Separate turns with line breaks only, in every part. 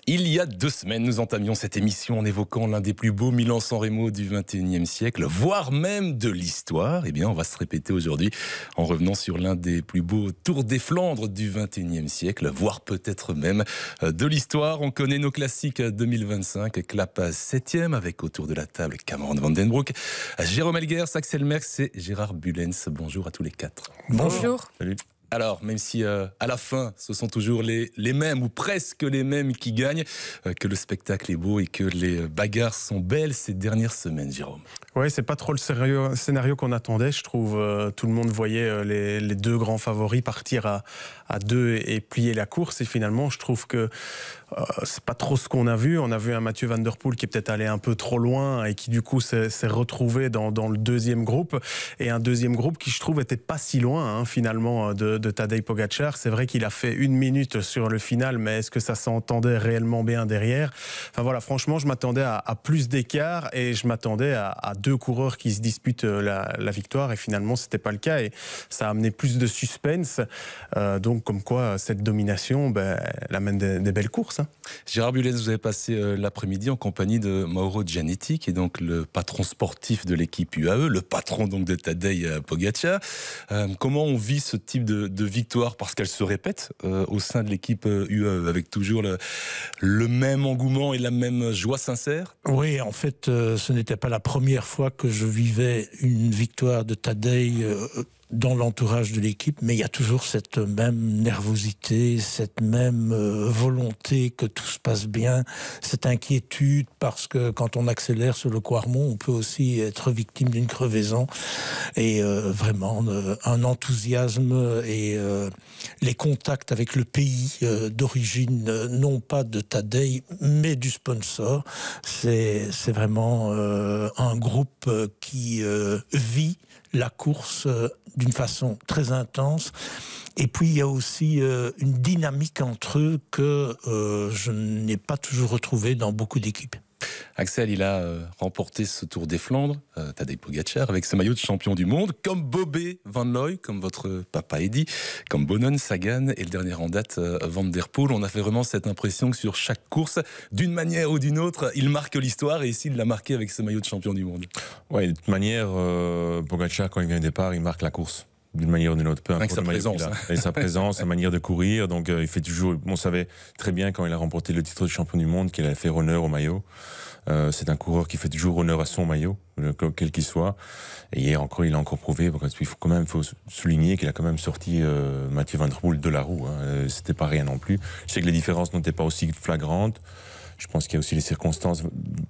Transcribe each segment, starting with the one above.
Il y a 2 semaines, nous entamions cette émission en évoquant l'un des plus beaux Milan-San Remo du XXIe siècle, voire même de l'histoire. Eh bien, on va se répéter aujourd'hui en revenant sur l'un des plus beaux Tours des Flandres du XXIe siècle, voire peut-être même de l'histoire. On connaît nos classiques 2025, Clapa 7e, avec autour de la table Cameron Van Den Broek, Jérôme Elguers, Axel Merckx et Gérard Bullens. Bonjour à tous les 4.
Bonjour.
Salut. Alors, même si à la fin, ce sont toujours les mêmes ou presque les mêmes qui gagnent, que le spectacle est beau et que les bagarres sont belles ces dernières semaines, Jérôme.
Oui, c'est pas trop le scénario qu'on attendait, je trouve. Tout le monde voyait les deux grands favoris partir à deux et plier la course. Et finalement, je trouve que c'est pas trop ce qu'on a vu. On a vu un Mathieu Van Der Poel qui est peut-être allé un peu trop loin et qui du coup s'est retrouvé dans le deuxième groupe. Et un deuxième groupe qui, je trouve, était pas si loin finalement de Tadej Pogačar. C'est vrai qu'il a fait 1 minute sur le final, mais est-ce que ça s'entendait réellement bien derrière? Enfin voilà, franchement, je m'attendais à plus d'écart et je m'attendais à 2 coureurs qui se disputent la victoire. Et finalement, c'était pas le cas et ça a amené plus de suspense. Donc, comme quoi, cette domination, elle amène des belles courses.
Gérard Bullens, vous avez passé l'après-midi en compagnie de Mauro Gianetti, qui est donc le patron sportif de l'équipe UAE, le patron donc de Tadej Pogačar. Comment on vit ce type de victoire, parce qu'elle se répète au sein de l'équipe UAE, avec toujours le même engouement et la même joie sincère?
Oui, en fait, ce n'était pas la première fois que je vivais une victoire de Tadej dans l'entourage de l'équipe, mais il y a toujours cette même nervosité, cette même volonté que tout se passe bien, cette inquiétude, parce que quand on accélère sur le Quarmont, on peut aussi être victime d'une crevaison, et vraiment un enthousiasme et les contacts avec le pays d'origine, non pas de Tadej, mais du sponsor. C'est vraiment un groupe qui vit la course d'une façon très intense. Et puis il y a aussi une dynamique entre eux que je n'ai pas toujours retrouvée dans beaucoup d'équipes.
Axel, il a remporté ce Tour des Flandres, Tadej Pogačar, avec ce maillot de champion du monde, comme Bobé Van Looy, comme votre papa Eddy, comme Boonen, Sagan et le dernier en date, Van Der Poel. On a fait vraiment cette impression que sur chaque course, d'une manière ou d'une autre, il marque l'histoire, et ici il l'a marqué avec ce maillot de champion du monde.
Oui, de toute manière, Pogačar, quand il vient au départ, il marque la course. D'une manière ou d'une autre, peu importe
sa présence,
et sa présence, sa manière de courir. Donc, il fait toujours. On savait très bien quand il a remporté le titre de champion du monde qu'il allait faire honneur au maillot. C'est un coureur qui fait toujours honneur à son maillot, quel qu'il soit. Et hier encore, il a encore prouvé. Parce qu'il faut souligner qu'il a quand même sorti Mathieu Van Der Poel de la roue. C'était pas rien non plus. Je sais que les différences n'étaient pas aussi flagrantes. Je pense qu'il y a aussi les circonstances.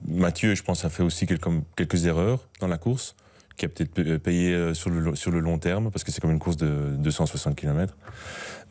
Mathieu, je pense, a fait aussi quelques erreurs dans la course, qui a peut-être payé sur le long terme, parce que c'est comme une course de 260 km.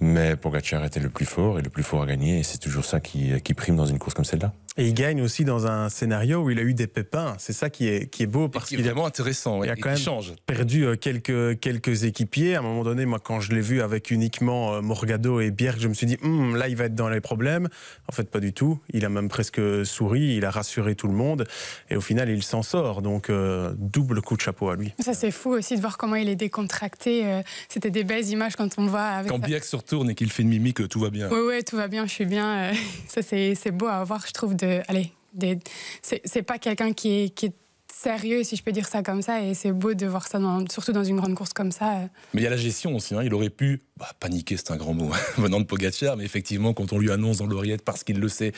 Mais Pogačar était le plus fort, et le plus fort a gagné, et c'est toujours ça qui prime dans une course comme celle-là.
Et il gagne aussi dans un scénario où il a eu des pépins. C'est ça qui est beau, parce qu'il est
vraiment intéressant.
Il a quand même perdu quelques équipiers. À un moment donné, moi, quand je l'ai vu avec uniquement Morgado et Bjerg, je me suis dit là, il va être dans les problèmes. En fait, pas du tout. Il a même presque souri, il a rassuré tout le monde, et au final, il s'en sort. Donc, double coup de chapeau à lui.
Ça, c'est fou aussi de voir comment il est décontracté. C'était des belles images quand on voit avec.
Quand Bjerg se retourne et qu'il fait une mimique, tout va bien.
Oui, tout va bien, je suis bien. Ça, c'est beau à voir, je trouve. C'est pas quelqu'un qui est sérieux, si je peux dire ça comme ça, et c'est beau de voir ça, surtout dans une grande course comme ça.
Mais il y a la gestion aussi, il aurait pu paniquer, c'est un grand mot venant de Pogačar, mais effectivement, quand on lui annonce dans l'oreillette, parce qu'il le sait,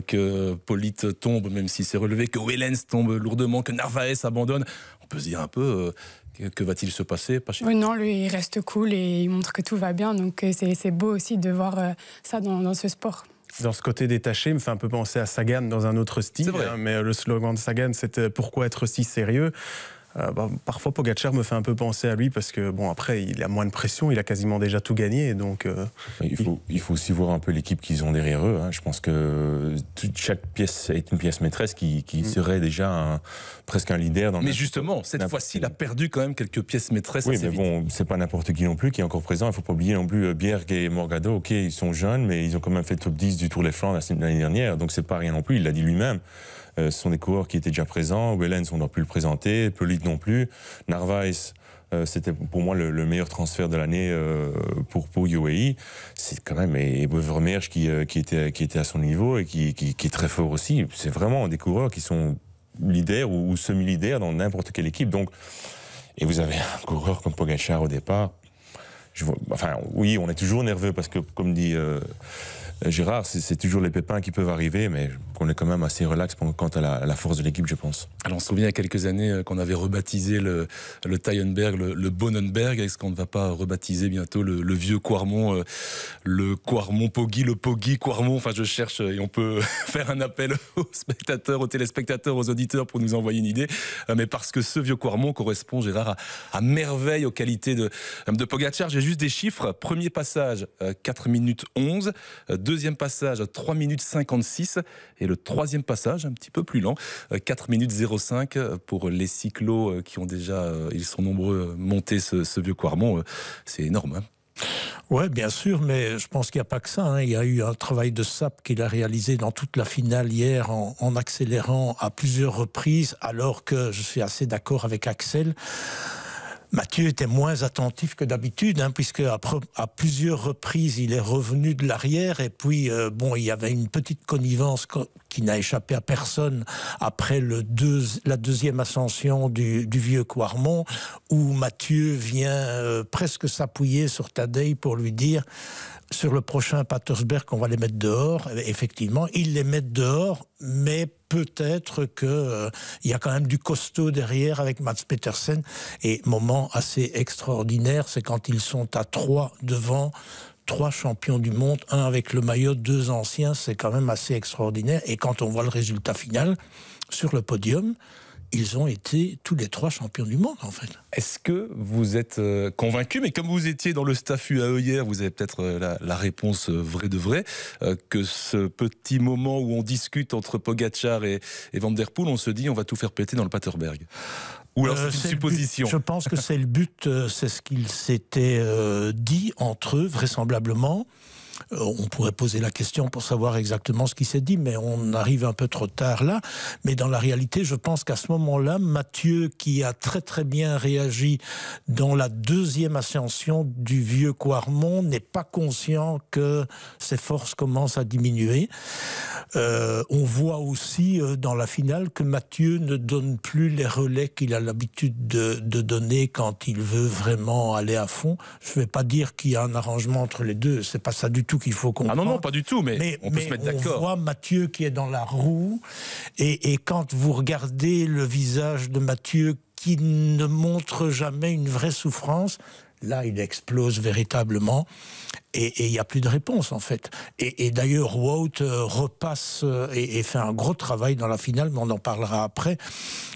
que Polit tombe, même s'il s'est relevé, que Wellens tombe lourdement, que Narvaez abandonne, on peut se dire un peu... Que va-t-il se passer?
Non, lui, il reste cool et il montre que tout va bien, donc c'est beau aussi de voir ça dans ce sport.
Dans ce côté détaché, il me fait un peu penser à Sagan dans un autre style, mais le slogan de Sagan, c'était « Pourquoi être si sérieux ?» Parfois, Pogačar me fait un peu penser à lui, parce que, après, il a moins de pression, il a quasiment déjà tout gagné, donc...
Il faut aussi voir un peu l'équipe qu'ils ont derrière eux. Je pense que chaque pièce est une pièce maîtresse qui serait déjà presque un leader.
Mais justement, cette fois-ci, il a perdu quand même quelques pièces maîtresses.
Oui, mais c'est pas n'importe qui non plus qui est encore présent. Il ne faut pas oublier non plus Bjerg et Morgado. Ok, ils sont jeunes, mais ils ont quand même fait le top 10 du Tour des Flandres l'année dernière, donc c'est pas rien non plus, il l'a dit lui-même. Ce sont des coureurs qui étaient déjà présents. Wellens, on ne doit plus le présenter. Polit non plus. Narvaez, C'était pour moi le meilleur transfert de l'année pour UAE. C'est quand même et Vermeersch qui était à son niveau et qui est très fort aussi. C'est vraiment des coureurs qui sont leaders ou semi-leaders dans n'importe quelle équipe. Donc, et vous avez un coureur comme Pogačar au départ. Oui, on est toujours nerveux parce que, comme dit Gérard, c'est toujours les pépins qui peuvent arriver, mais on est quand même assez relax quant à la force de l'équipe, je pense.
Alors on se souvient il y a quelques années qu'on avait rebaptisé le Tyenberg le Bonenberg. Est-ce qu'on ne va pas rebaptiser bientôt le vieux Quarmont, le Quarmont Poggi, le Poggi Quarmont? Enfin, je cherche et on peut faire un appel aux spectateurs, aux téléspectateurs, aux auditeurs pour nous envoyer une idée. Mais parce que ce vieux Quarmont correspond, Gérard, à merveille aux qualités de Pogačar. J'ai juste des chiffres. Premier passage, 4 minutes 11. Deuxième passage, 3 minutes 56. Et le troisième passage, un petit peu plus lent, 4 minutes 05 pour les cyclos qui ont déjà, ils sont nombreux, monté ce vieux Quarmont. C'est énorme, hein.
Oui, bien sûr, mais je pense qu'il n'y a pas que ça, hein. Il y a eu un travail de sape qu'il a réalisé dans toute la finale hier en accélérant à plusieurs reprises, alors que je suis assez d'accord avec Axel. Mathieu était moins attentif que d'habitude, hein, puisque à plusieurs reprises, il est revenu de l'arrière. Et puis, il y avait une petite connivence qui n'a échappé à personne après la deuxième ascension du vieux Quarmont, où Mathieu vient presque s'appuyer sur Tadej pour lui dire... Sur le prochain Patersberg, on va les mettre dehors. Effectivement, ils les mettent dehors, mais peut-être qu'il y a quand même du costaud derrière avec Mats Pedersen. Et moment assez extraordinaire, c'est quand ils sont à 3 devant, 3 champions du monde, 1 avec le maillot, 2 anciens, c'est quand même assez extraordinaire. Et quand on voit le résultat final, sur le podium, ils ont été tous les 3 champions du monde, en fait.
Est-ce que vous êtes convaincu, mais comme vous étiez dans le staff UAE hier, vous avez peut-être la réponse vraie de vrai, que ce petit moment où on discute entre Pogačar et Van der Poel, on se dit on va tout faire péter dans le Paterberg? Ou alors c'est une supposition?
Je pense que c'est le but, c'est ce qu'ils s'étaient dit entre eux, vraisemblablement. On pourrait poser la question pour savoir exactement ce qui s'est dit, mais on arrive un peu trop tard là. Mais dans la réalité, je pense qu'à ce moment-là, Mathieu, qui a très très bien réagi dans la deuxième ascension du vieux Quarmont, n'est pas conscient que ses forces commencent à diminuer. On voit aussi dans la finale que Mathieu ne donne plus les relais qu'il a l'habitude de donner quand il veut vraiment aller à fond. Je ne vais pas dire qu'il y a un arrangement entre les deux, c'est pas ça du tout qu'il faut comprendre.
Ah non, pas du tout, mais on peut se mettre d'accord.
On voit Mathieu qui est dans la roue, et quand vous regardez le visage de Mathieu qui ne montre jamais une vraie souffrance, là, il explose véritablement, et il n'y a plus de réponse, en fait. Et d'ailleurs, Wout repasse et fait un gros travail dans la finale, mais on en parlera après.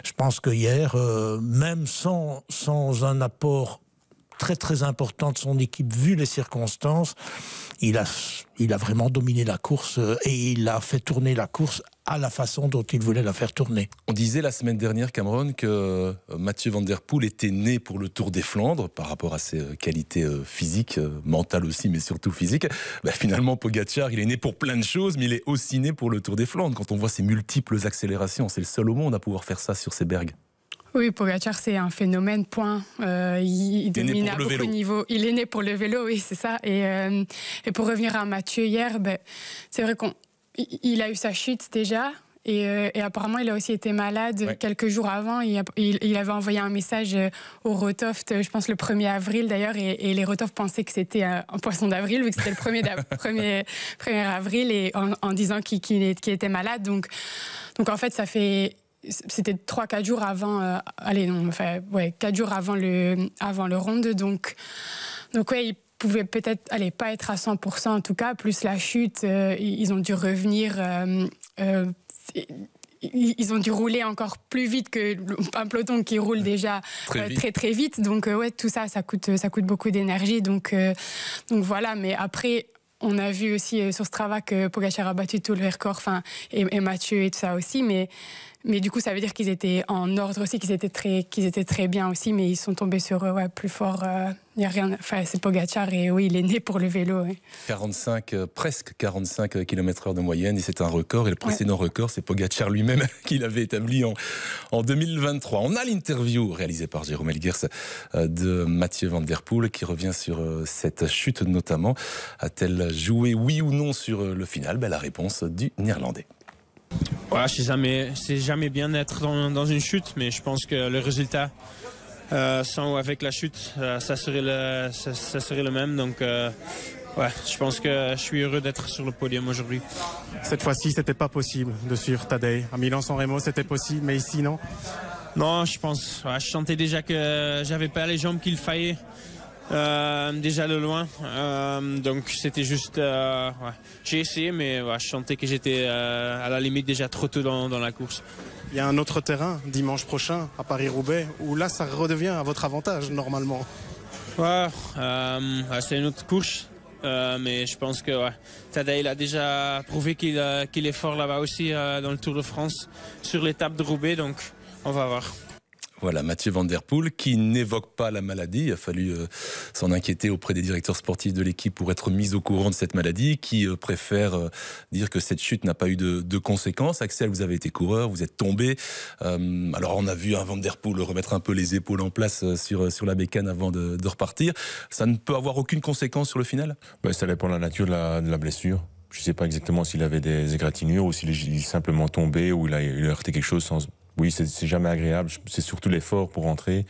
Je pense que hier, même sans un apport très très important de son équipe, vu les circonstances, il a vraiment dominé la course et il a fait tourner la course à la façon dont il voulait la faire tourner.
On disait la semaine dernière, Cameron, que Mathieu Van der Poel était né pour le Tour des Flandres par rapport à ses qualités physiques, mentales aussi, mais surtout physiques. Finalement, Pogačar, il est né pour plein de choses, mais il est aussi né pour le Tour des Flandres. Quand on voit ses multiples accélérations, c'est le seul au monde à pouvoir faire ça sur ces bergs.
Oui, Pogačar, c'est un phénomène, point. Il domine à beaucoup de niveaux. Il est né pour le vélo, oui, c'est ça. Et pour revenir à Mathieu hier, c'est vrai qu'il a eu sa chute déjà. Et apparemment, il a aussi été malade quelques jours avant. Il avait envoyé un message au Rotoft, je pense le 1er avril d'ailleurs, et les Rotoft pensaient que c'était un poisson d'avril, vu que c'était le 1er avril, et en disant qu'il était malade. Donc en fait, c'était 3-4 jours avant, 4 jours avant le ronde, donc ouais, il pouvait peut-être, pas être à 100% en tout cas, plus la chute, ils ont dû revenir, ils ont dû rouler encore plus vite qu'un peloton qui roule déjà très vite, donc tout ça coûte beaucoup d'énergie, donc voilà, mais après, on a vu aussi sur Strava que Pogačar a battu tout le record, et Mathieu et tout ça aussi, mais Mais du coup, ça veut dire qu'ils étaient en ordre aussi, qu'ils étaient très bien aussi, mais ils sont tombés sur plus fort. Il y a rien. Enfin, c'est Pogačar et oui, il est né pour le vélo. Ouais.
Presque 45 km/h de moyenne, et c'est un record. Et le précédent record, c'est Pogačar lui-même qui l'avait établi en 2023. On a l'interview réalisée par Jérôme Elgers de Mathieu Van Der Poel qui revient sur cette chute notamment. A-t-elle joué oui ou non sur le final? La réponse du Néerlandais.
Ouais, c'est jamais bien d'être dans une chute, mais je pense que le résultat, sans ou avec la chute, ça serait le même. Donc, je pense que je suis heureux d'être sur le podium aujourd'hui.
Cette fois-ci, c'était pas possible de suivre Tadej. À Milan-San Remo, c'était possible, mais ici, non?
Non, je pense. Je sentais déjà que j'avais pas les jambes qu'il fallait. Déjà de loin, donc c'était juste j'ai essayé, mais je sentais que j'étais à la limite déjà trop tôt dans la course.
Il y a un autre terrain dimanche prochain à Paris-Roubaix où là ça redevient à votre avantage normalement.
C'est une autre course, mais je pense que Tadej il a déjà prouvé qu'il est fort là-bas aussi dans le Tour de France sur l'étape de Roubaix, donc on va voir.
Voilà, Mathieu Van Der Poel qui n'évoque pas la maladie. Il a fallu s'en inquiéter auprès des directeurs sportifs de l'équipe pour être mis au courant de cette maladie, qui préfère dire que cette chute n'a pas eu de conséquences. Axel, vous avez été coureur, vous êtes tombé. Alors on a vu un Van Der Poel remettre un peu les épaules en place sur la bécane avant de repartir. Ça ne peut avoir aucune conséquence sur le final?
Ça dépend de la nature de la blessure. Je ne sais pas exactement s'il avait des égratignures ou s'il est simplement tombé ou il a heurté quelque chose sans... Oui, c'est jamais agréable. C'est surtout l'effort pour rentrer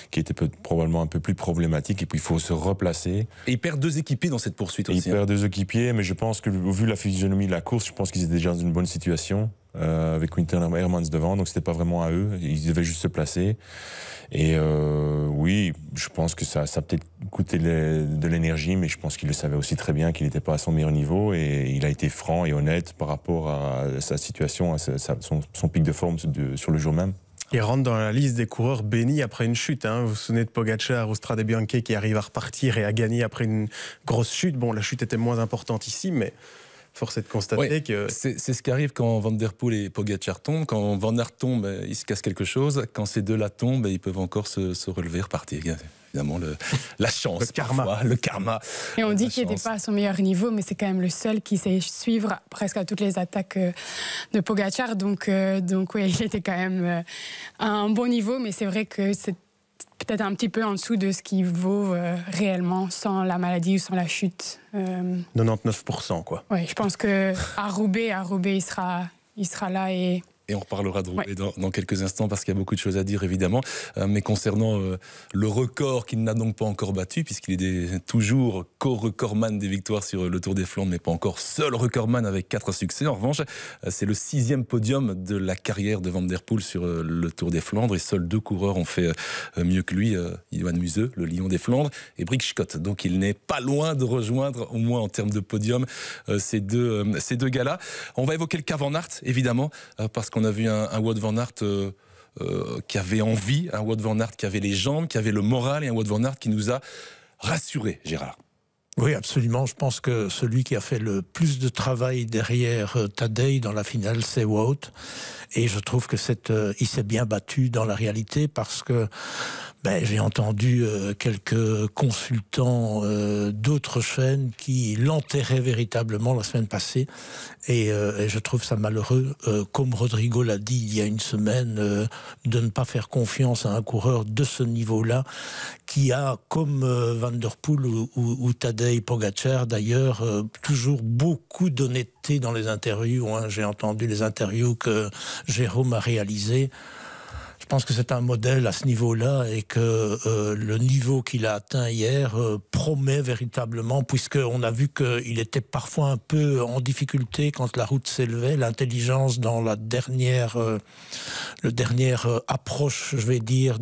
qui était probablement un peu plus problématique. Et puis, il faut se replacer.
Et il perd 2 équipiers dans cette poursuite aussi.
Il perd 2 équipiers, mais je pense que, vu la physionomie de la course, je pense qu'ils étaient déjà dans une bonne situation avec Quinten Hermans devant. Donc, c'était pas vraiment à eux. Ils devaient juste se placer. Et oui, je pense que ça a peut-être coûté de l'énergie, mais je pense qu'il le savait aussi très bien qu'il n'était pas à son meilleur niveau. Et il a été franc et honnête par rapport à sa situation, à son pic de forme sur le jour même.
Il rentre dans la liste des coureurs bénis après une chute. Vous vous souvenez de Pogačar ou Strade Bianche qui arrive à repartir et à gagner après une grosse chute. Bon, la chute était moins importante ici, mais force est de constater que...
C'est ce qui arrive quand Van Der Poel et Pogačar tombent. Quand Van Aert tombe, il se casse quelque chose. Quand ces deux-là tombent, ils peuvent encore se relever, repartir. Évidemment, la chance, le karma.
Et on dit qu'il n'était pas à son meilleur niveau, mais c'est quand même le seul qui sait suivre presque à toutes les attaques de Pogačar. Donc oui, il était quand même à un bon niveau, mais c'est vrai que c'est peut-être un petit peu en dessous de ce qu'il vaut réellement sans la maladie ou sans la chute.
99%, quoi.
Oui, je pense qu'à Roubaix, il sera là et...
Et on reparlera de Roubaix dans quelques instants parce qu'il y a beaucoup de choses à dire évidemment. Mais concernant le record qu'il n'a donc pas encore battu, puisqu'il est toujours co-recordman des victoires sur le Tour des Flandres, mais pas encore seul recordman avec 4 succès. En revanche, c'est le 6e podium de la carrière de Van Der Poel sur le Tour des Flandres. Et seuls 2 coureurs ont fait mieux que lui, Johan Museeuw, le lion des Flandres, et Brik Scott. Donc il n'est pas loin de rejoindre, au moins en termes de podium, ces deux gars-là. On va évoquer le cas Van Aert, évidemment, parce qu'on a vu un Wout Van Aert qui avait envie, un Wout Van Aert qui avait les jambes, qui avait le moral, et un Wout Van Aert qui nous a rassurés, Gérard.
Oui, absolument. Je pense que celui qui a fait le plus de travail derrière Tadej dans la finale, c'est Wout. Et je trouve que il s'est bien battu dans la réalité parce que j'ai entendu quelques consultants d'autres chaînes qui l'enterraient véritablement la semaine passée. Et je trouve ça malheureux, comme Rodrigo l'a dit il y a une semaine, de ne pas faire confiance à un coureur de ce niveau-là, qui a, comme Van Der Poel ou Tadej Pogačar d'ailleurs, toujours beaucoup d'honnêteté dans les interviews. J'ai entendu les interviews que Jérôme a réalisées. Je pense que c'est un modèle à ce niveau-là et que le niveau qu'il a atteint hier promet véritablement, puisqu'on a vu qu'il était parfois un peu en difficulté quand la route s'élevait. L'intelligence dans le dernière approche, je vais dire,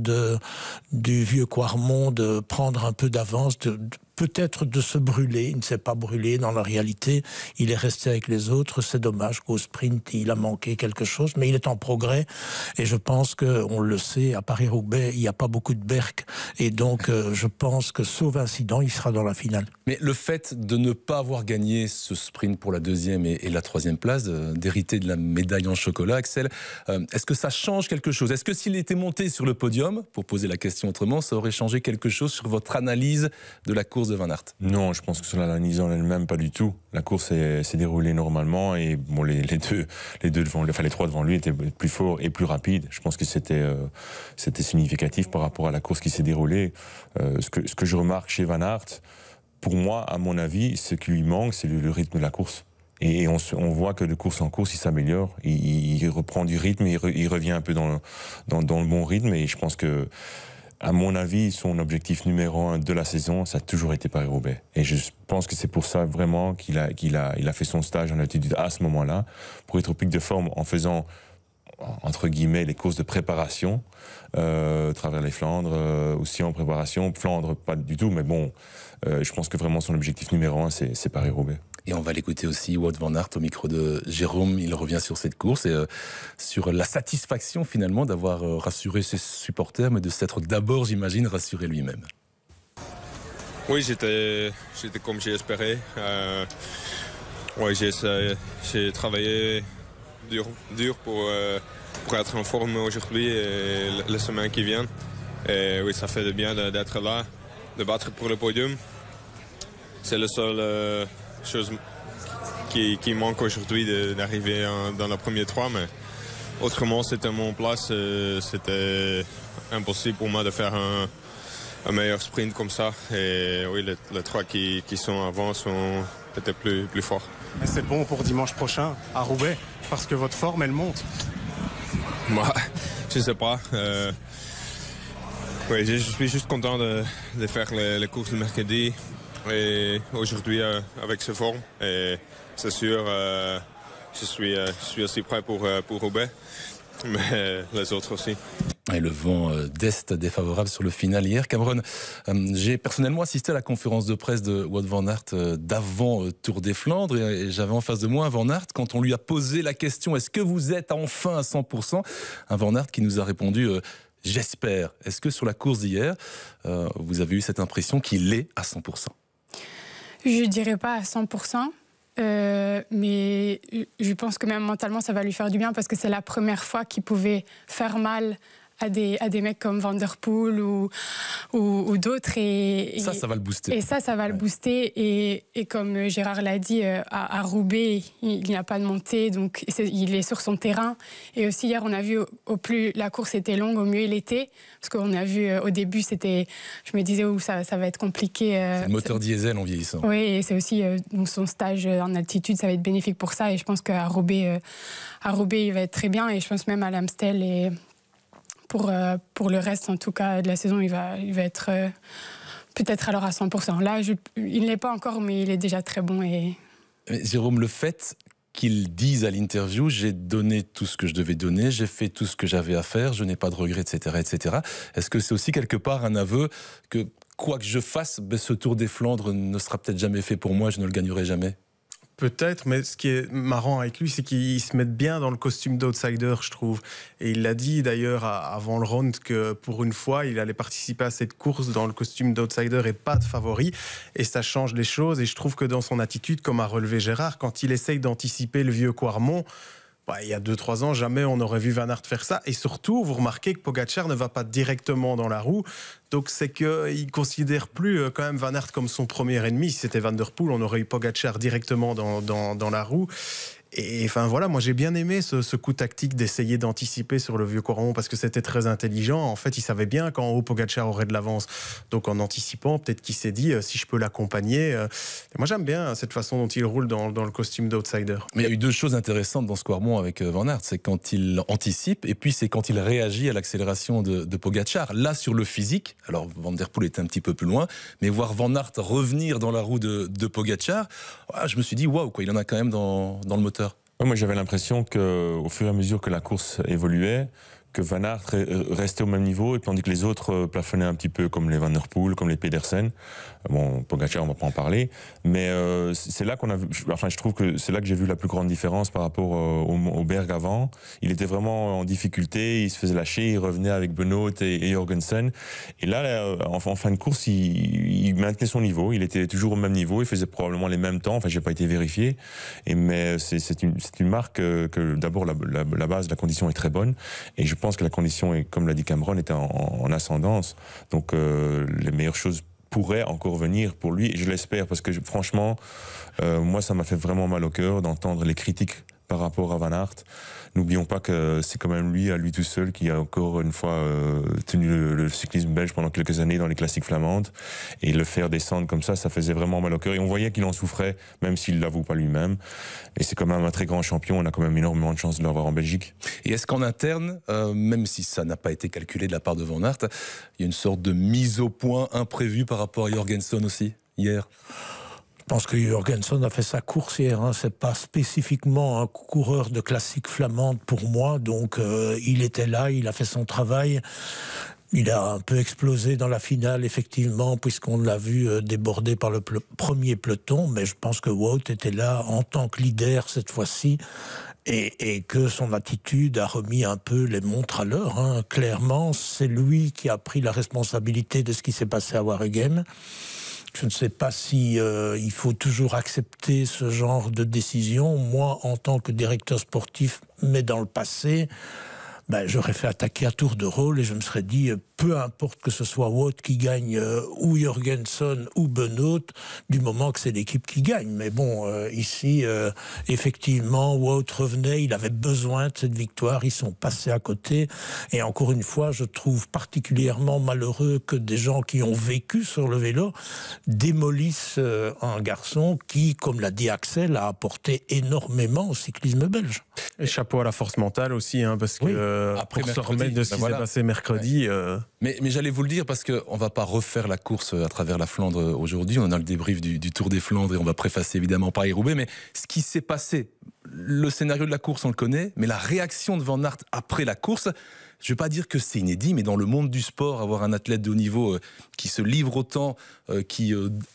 du vieux Quarmont, de prendre un peu d'avance, peut-être de se brûler. Il ne s'est pas brûlé dans la réalité. Il est resté avec les autres. C'est dommage qu'au sprint, il a manqué quelque chose, mais il est en progrès. Et je pense qu'on le sait, à Paris-Roubaix, il n'y a pas beaucoup de berques. Et donc, je pense que, sauf incident, il sera dans la finale.
Mais le fait de ne pas avoir gagné ce sprint pour la 2e et la 3e place, d'hériter de la médaille en chocolat, Axel, est-ce que ça change quelque chose? Est-ce que s'il était monté sur le podium, pour poser la question autrement, ça aurait changé quelque chose sur votre analyse de la course de Van Aert?
Non, je pense que sur l'analyse en elle-même, pas du tout. La course s'est déroulée normalement et bon, les trois devant lui étaient plus forts et plus rapides. Je pense que c'était significatif par rapport à la course qui s'est déroulée. Ce que je remarque chez Van Aert, pour moi, à mon avis, ce qui lui manque, c'est le rythme de la course. Et on voit que de course en course, il s'améliore, il reprend du rythme, il revient un peu dans le bon rythme. Et je pense que, à mon avis, son objectif numéro 1 de la saison, ça a toujours été Paris-Roubaix. Et je pense que c'est pour ça vraiment qu'il a fait son stage en altitude à ce moment-là, pour être au pic de forme en faisant, entre guillemets, les courses de préparation, travers les Flandres, aussi en préparation. Flandre, pas du tout, mais bon, je pense que vraiment son objectif numéro 1, c'est Paris-Roubaix.
Et on va l'écouter aussi, Wout van Aert, au micro de Jérôme. Il revient sur cette course et sur la satisfaction finalement d'avoir rassuré ses supporters, mais de s'être d'abord, j'imagine, rassuré lui-même.
Oui, j'étais comme j'ai espéré. J'ai travaillé dur pour être en forme aujourd'hui et les semaines qui viennent. Et oui, ça fait du bien d'être là, de battre pour le podium. C'est la seule chose qui manque aujourd'hui, d'arriver dans la première 3, mais autrement c'était mon place, c'était impossible pour moi de faire un meilleur sprint comme ça. Et oui, les 3 qui sont avant étaient plus forts.
C'est bon pour dimanche prochain à Roubaix, parce que votre forme elle monte.
Moi, je sais pas. Oui, je suis juste content de faire les courses de mercredi. Et aujourd'hui, avec ce forme, et c'est sûr, je suis aussi prêt pour Roubaix, mais les autres aussi.
Et le vent d'Est défavorable sur le final hier. Cameron, j'ai personnellement assisté à la conférence de presse de Wout van Aert d'avant Tour des Flandres et j'avais en face de moi un Van Aert quand on lui a posé la question « Est-ce que vous êtes enfin à 100% ?» Un Van Aert qui nous a répondu « J'espère ». Est-ce que sur la course d'hier, vous avez eu cette impression qu'il est à 100%?
Je ne dirais pas à 100%, mais je pense que même mentalement, ça va lui faire du bien parce que c'est la première fois qu'il pouvait faire mal à des mecs comme Van Der Poel ou d'autres. Et
ça va le booster.
Et ça va le booster. Et comme Gérard l'a dit, à Roubaix, il n'y a pas de montée, donc il est sur son terrain. Et aussi, hier, on a vu, au plus la course était longue, au mieux il était. Parce qu'on a vu, au début, je me disais, ça va être compliqué.
C'est le moteur diesel en vieillissant.
Oui, et c'est aussi donc son stage en altitude, ça va être bénéfique pour ça. Et je pense qu'à Roubaix, il va être très bien. Et je pense même à l'Amstel et... Pour le reste, en tout cas, de la saison, il va être peut-être alors à 100%. Là, il ne l'est pas encore, mais il est déjà très bon.
Jérôme, le fait qu'ils disent à l'interview « J'ai donné tout ce que je devais donner, j'ai fait tout ce que j'avais à faire, je n'ai pas de regrets, etc. etc. » Est-ce que c'est aussi quelque part un aveu que quoi que je fasse, ce Tour des Flandres ne sera peut-être jamais fait pour moi, je ne le gagnerai jamais?
Peut-être, mais ce qui est marrant avec lui, c'est qu'il se met bien dans le costume d'outsider, je trouve. Et il l'a dit d'ailleurs avant le round que pour une fois, il allait participer à cette course dans le costume d'outsider et pas de favori. Et ça change les choses. Et je trouve que dans son attitude, comme a relevé Gérard, quand il essaye d'anticiper le vieux Quarmont, il y a 2-3 ans, jamais on aurait vu Van Aert faire ça. Et surtout, vous remarquez que Pogacar ne va pas directement dans la roue. Donc c'est qu'il ne considère plus quand même Van Aert comme son premier ennemi. Si c'était Van Der Poel, on aurait eu Pogacar directement dans la roue. Et enfin voilà, moi j'ai bien aimé ce coup tactique d'essayer d'anticiper sur le vieux Quarmont parce que c'était très intelligent. En fait, il savait bien qu'en haut Pogacar aurait de l'avance. Donc en anticipant, peut-être qu'il s'est dit si je peux l'accompagner. Moi j'aime bien cette façon dont il roule dans le costume d'outsider.
Mais il y a eu 2 choses intéressantes dans ce Quarmont avec Van Aert. C'est quand il anticipe et puis c'est quand il réagit à l'accélération de Pogacar. Là sur le physique, alors Van Der Poel était un petit peu plus loin, mais voir Van Aert revenir dans la roue de Pogacar, je me suis dit waouh, il en a quand même dans le moteur.
Moi, j'avais l'impression qu'au fur et à mesure que la course évoluait, Van Aert restait au même niveau, tandis que les autres plafonnaient un petit peu, comme les Van der Poel, comme les Pedersen. Bon, Pogacar, on va pas en parler, mais c'est là je trouve que c'est là que j'ai vu la plus grande différence par rapport au Berg avant. Il était vraiment en difficulté, il se faisait lâcher, il revenait avec Benoît et Jorgensen. Et là, en fin de course, il maintenait son niveau, il était toujours au même niveau, il faisait probablement les mêmes temps. Enfin, j'ai pas été vérifié, mais c'est une marque que d'abord la base, la condition est très bonne, et je pense que la condition est, comme l'a dit Cameron, était en ascendance. Donc les meilleures choses pourrait encore venir pour lui, et je l'espère, parce que franchement, moi ça m'a fait vraiment mal au cœur d'entendre les critiques par rapport à Van Aert. N'oublions pas que c'est quand même lui, à lui tout seul, qui a encore une fois tenu le cyclisme belge pendant quelques années dans les classiques flamandes, et le faire descendre comme ça faisait vraiment mal au cœur, et on voyait qu'il en souffrait, même s'il l'avoue pas lui-même. Et c'est quand même un très grand champion, on a quand même énormément de chance de l'avoir en Belgique.
Et est-ce qu'en interne, même si ça n'a pas été calculé de la part de Van Aert, il y a une sorte de mise au point imprévue par rapport à Jorgensen aussi, hier?
Je pense que Jorgensen a fait sa course hier. C'est pas spécifiquement un coureur de classique flamande pour moi. Donc il était là, il a fait son travail. Il a un peu explosé dans la finale, effectivement, puisqu'on l'a vu déborder par le premier peloton. Mais je pense que Wout était là en tant que leader cette fois-ci. Et que son attitude a remis un peu les montres à l'heure. Clairement, c'est lui qui a pris la responsabilité de ce qui s'est passé à Waregem. Je ne sais pas si il faut toujours accepter ce genre de décision. Moi, en tant que directeur sportif, mais dans le passé, j'aurais fait attaquer à tour de rôle et je me serais dit, peu importe que ce soit Wout qui gagne ou Jorgensen ou Benoît, du moment que c'est l'équipe qui gagne. Mais bon, ici, effectivement, Wout revenait, il avait besoin de cette victoire, ils sont passés à côté. Et encore une fois, je trouve particulièrement malheureux que des gens qui ont vécu sur le vélo démolissent un garçon qui, comme l'a dit Axel, a apporté énormément au cyclisme belge.
Et chapeau à la force mentale aussi, parce que
après
pour se remettre de ce qui s'est passé mercredi...
Mais j'allais vous le dire, parce qu'on ne va pas refaire la course à travers la Flandre aujourd'hui. On a le débrief du Tour des Flandres et on va préfacer évidemment Paris-Roubaix. Mais ce qui s'est passé, le scénario de la course, on le connaît, mais la réaction de Van Aert après la course, je ne vais pas dire que c'est inédit, mais dans le monde du sport, avoir un athlète de haut niveau qui se livre autant, qui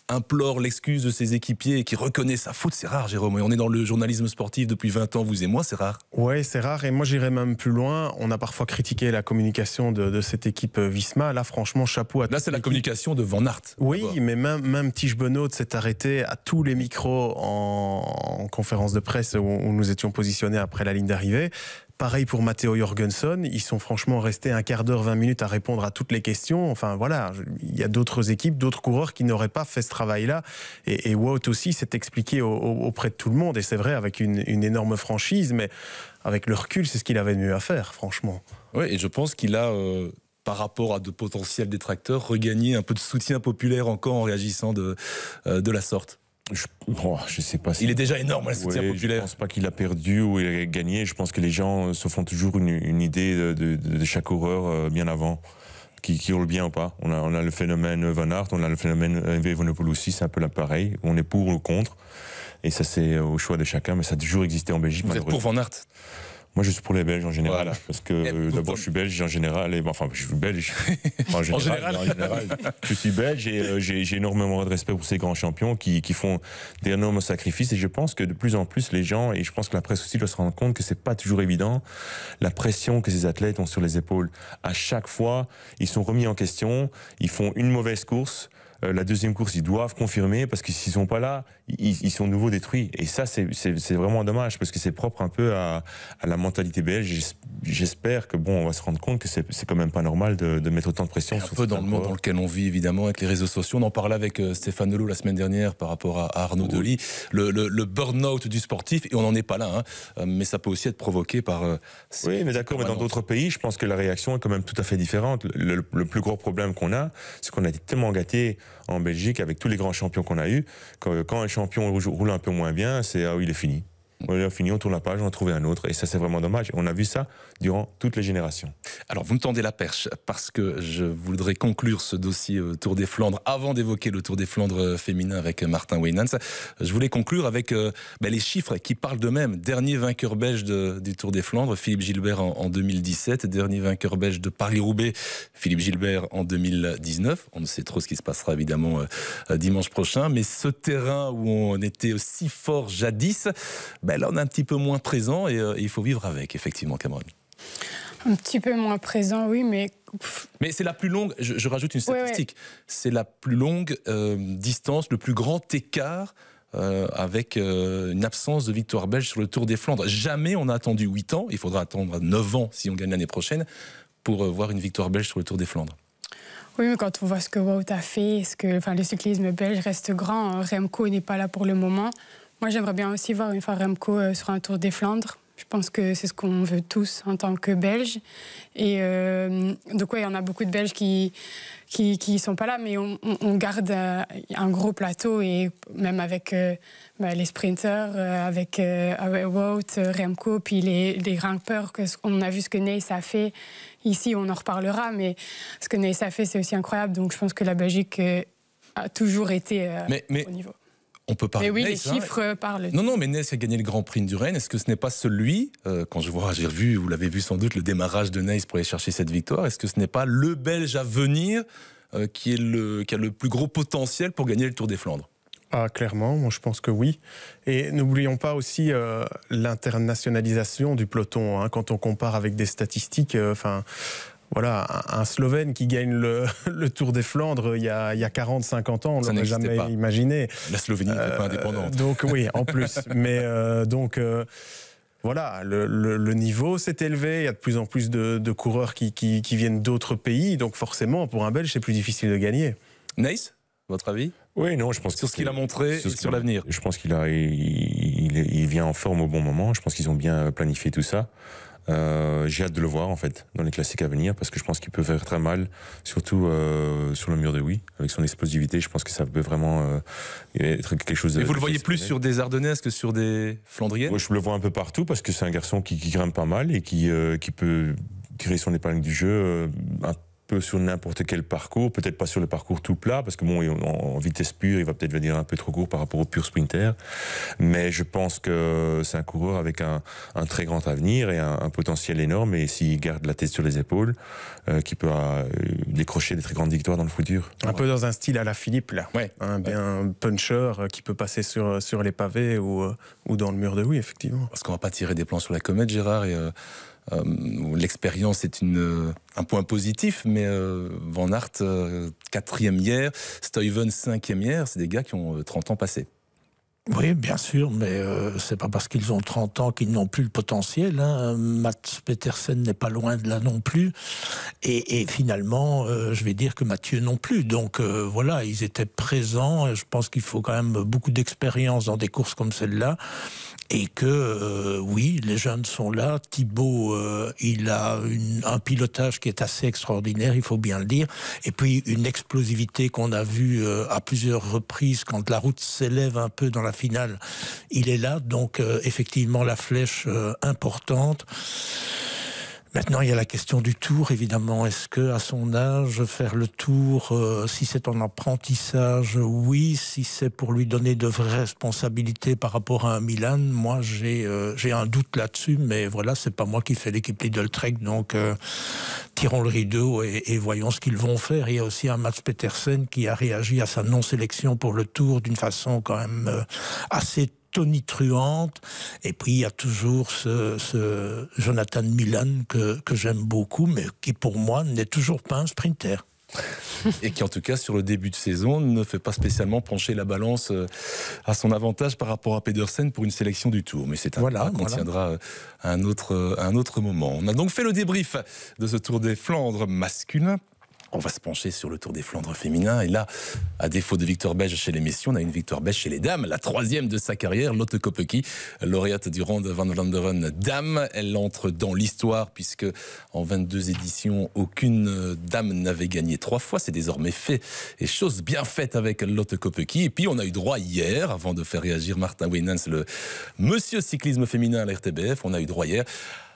implore l'excuse de ses équipiers et qui reconnaît sa faute, c'est rare, Jérôme. Et on est dans le journalisme sportif depuis 20 ans, vous et moi, c'est rare.
Ouais, c'est rare. Et moi, j'irais même plus loin. On a parfois critiqué la communication de cette équipe Visma. Là, franchement, chapeau à...
Là, c'est la communication de Van Aert.
Oui, mais même Tige Benoît s'est arrêté à tous les micros en conférence de presse où nous étions positionnés après la ligne d'arrivée. Pareil pour Matteo Jorgensen, ils sont franchement restés un quart d'heure, 20 minutes à répondre à toutes les questions. Enfin voilà, il y a d'autres équipes, d'autres coureurs qui n'auraient pas fait ce travail-là. Et Wout aussi s'est expliqué auprès de tout le monde. Et c'est vrai, avec une énorme franchise, mais avec le recul, c'est ce qu'il avait de mieux à faire, franchement.
Oui, et je pense qu'il a... par rapport à de potentiels détracteurs, regagné un peu de soutien populaire encore en réagissant de la sorte.
Je sais pas si...
Il est déjà énorme, le soutien populaire.
Je pense pas qu'il a perdu ou il a gagné. Je pense que les gens se font toujours une idée de chaque coureur bien avant, qui roule bien ou pas. On a le phénomène Van Aert, on a le phénomène Evenepoel aussi, c'est un peu pareil. On est pour ou contre. Et ça, c'est au choix de chacun, mais ça a toujours existé en Belgique.
Vous êtes pour Van Aert ?
Moi, je suis pour les Belges en général,
voilà.
Parce que d'abord, je suis belge en général, je suis belge en général. Je suis belge et j'ai énormément de respect pour ces grands champions qui font d'énormes sacrifices. Et je pense que de plus en plus, les gens, et je pense que la presse aussi doit se rendre compte que c'est pas toujours évident, la pression que ces athlètes ont sur les épaules. À chaque fois, ils sont remis en question, ils font une mauvaise course. La deuxième course, ils doivent confirmer parce que s'ils sont pas là, ils sont de nouveau détruits. Et ça, c'est vraiment dommage parce que c'est propre un peu à la mentalité belge. J'espère que on va se rendre compte que c'est quand même pas normal de mettre autant de pression.
Un peu dans le monde dans lequel on vit, évidemment, avec les réseaux sociaux. On en parlait avec Stéphane Delot la semaine dernière par rapport à Arnaud Delis. Le burn-out du sportif, et on n'en est pas là, mais ça peut aussi être provoqué par...
oui, mais d'accord, mais dans d'autres pays, je pense que la réaction est quand même tout à fait différente. Le plus gros problème qu'on a, c'est qu'on a été tellement gâtés en Belgique avec tous les grands champions qu'on a eus. Quand un champion roule un peu moins bien, c'est il est fini. On a fini, on tourne la page, on a trouvé un autre. Et ça, c'est vraiment dommage. On a vu ça durant toutes les générations.
Alors, vous me tendez la perche parce que je voudrais conclure ce dossier Tour des Flandres avant d'évoquer le Tour des Flandres féminin avec Martin Weynants. Je voulais conclure avec les chiffres qui parlent d'eux-mêmes. Dernier vainqueur belge du Tour des Flandres, Philippe Gilbert en 2017. Dernier vainqueur belge de Paris-Roubaix, Philippe Gilbert en 2019. On ne sait trop ce qui se passera évidemment dimanche prochain. Mais ce terrain où on était aussi fort jadis, là on est un petit peu moins présent et il faut vivre avec, effectivement, Cameron.
Un petit peu moins présent, oui, mais...
Mais c'est la plus longue, je rajoute une statistique, c'est la plus longue distance, le plus grand écart avec une absence de victoire belge sur le Tour des Flandres. Jamais on a attendu 8 ans, il faudra attendre 9 ans si on gagne l'année prochaine, pour voir une victoire belge sur le Tour des Flandres.
Oui, mais quand on voit ce que Wout a fait, le cyclisme belge reste grand, Remco n'est pas là pour le moment. Moi, j'aimerais bien aussi voir une fois Remco sur un Tour des Flandres. Je pense que c'est ce qu'on veut tous en tant que Belges. Et donc, il y en a beaucoup de Belges qui sont pas là, mais on garde un gros plateau, et même avec les sprinters, avec Wout, Remco, puis les grimpeurs, on a vu ce que Neyce a fait. Ici, on en reparlera, mais ce que Neyce a fait, c'est aussi incroyable. Donc, je pense que la Belgique a toujours été au niveau.
On peut parler.
Mais oui,
Neyce,
les chiffres parlent.
Non, mais Neyce a gagné le Grand Prix du Rennes. Est-ce que ce n'est pas celui, quand j'ai revu, vous l'avez vu sans doute, le démarrage de Neyce pour aller chercher cette victoire, est-ce que ce n'est pas le Belge à venir qui a le plus gros potentiel pour gagner le Tour des Flandres?
Ah, clairement, moi je pense que oui. Et n'oublions pas aussi l'internationalisation du peloton, hein, quand on compare avec des statistiques. Voilà, un Slovène qui gagne le Tour des Flandres il y a 40-50 ans, on ne l'aurait jamais imaginé.
La Slovénie n'était pas indépendante.
Donc oui, en plus. Mais voilà, le niveau s'est élevé, il y a de plus en plus de coureurs qui viennent d'autres pays, donc forcément, pour un Belge, c'est plus difficile de gagner.
Neyce, votre avis?
Oui, non, je pense
sur ce qu'il a montré et sur l'avenir.
Je pense il vient en forme au bon moment, je pense qu'ils ont bien planifié tout ça. J'ai hâte de le voir en fait dans les classiques à venir, parce que je pense qu'il peut faire très mal, surtout sur le mur de Oui, avec son explosivité. Je pense que ça peut vraiment être quelque chose de...
Et vous le voyez plus sur des Ardennaises que sur des Flandriennes?
Je le vois un peu partout, parce que c'est un garçon qui grimpe pas mal et qui peut tirer son épingle du jeu un peu sur n'importe quel parcours, peut-être pas sur le parcours tout plat, parce que bon, en vitesse pure, il va peut-être venir un peu trop court par rapport au pur sprinter, mais je pense que c'est un coureur avec un très grand avenir et un potentiel énorme, et s'il garde la tête sur les épaules, qui peut décrocher des très grandes victoires dans le futur.
Un peu dans un style à la Philippe, là.
Ouais.
Un puncher qui peut passer sur les pavés ou dans le mur de Oui, effectivement.
Parce qu'on va pas tirer des plans sur la comète, Gérard, et l'expérience est un point positif, mais Van Aert, 4e hier, Stuyven, 5e hier, c'est des gars qui ont 30 ans passés.
Oui, bien sûr, mais c'est pas parce qu'ils ont 30 ans qu'ils n'ont plus le potentiel. Hein. Mats Pedersen n'est pas loin de là non plus. Et finalement, je vais dire que Mathieu non plus. Donc voilà, ils étaient présents. Je pense qu'il faut quand même beaucoup d'expérience dans des courses comme celle-là. Et que, oui, les jeunes sont là. Thibaut, il a un pilotage qui est assez extraordinaire, il faut bien le dire. Et puis, une explosivité qu'on a vue à plusieurs reprises quand la route s'élève un peu dans la finale. Il est là, donc effectivement, la flèche importante. Maintenant, il y a la question du tour, évidemment. Est-ce que, à son âge, faire le tour, si c'est en apprentissage, oui. Si c'est pour lui donner de vraies responsabilités par rapport à un Milan, moi, j'ai un doute là-dessus. Mais voilà, c'est pas moi qui fais l'équipe Lidl Trek, donc tirons le rideau et voyons ce qu'ils vont faire. Il y a aussi un Mats Pedersen qui a réagi à sa non-sélection pour le tour d'une façon quand même assez tonitruante. Et puis il y a toujours ce Jonathan Milan que j'aime beaucoup, mais qui pour moi n'est toujours pas un sprinter.
Et qui en tout cas sur le début de saison ne fait pas spécialement pencher la balance à son avantage par rapport à Pedersen pour une sélection du Tour. Mais c'est un débat qu'on tiendra à un autre moment. On a donc fait le débrief de ce Tour des Flandres masculin. On va se pencher sur le Tour des Flandres féminin. Et là, à défaut de victoire belge chez les messieurs, on a une victoire belge chez les dames. La 3e de sa carrière, Lotte Kopecky, lauréate du Ronde van Vlaanderen dame. Elle entre dans l'histoire puisque en 22 éditions, aucune dame n'avait gagné 3 fois. C'est désormais fait et chose bien faite avec Lotte Kopecky. Et puis, on a eu droit hier, avant de faire réagir Martin Wijnants, le monsieur cyclisme féminin à la RTBF, on a eu droit hier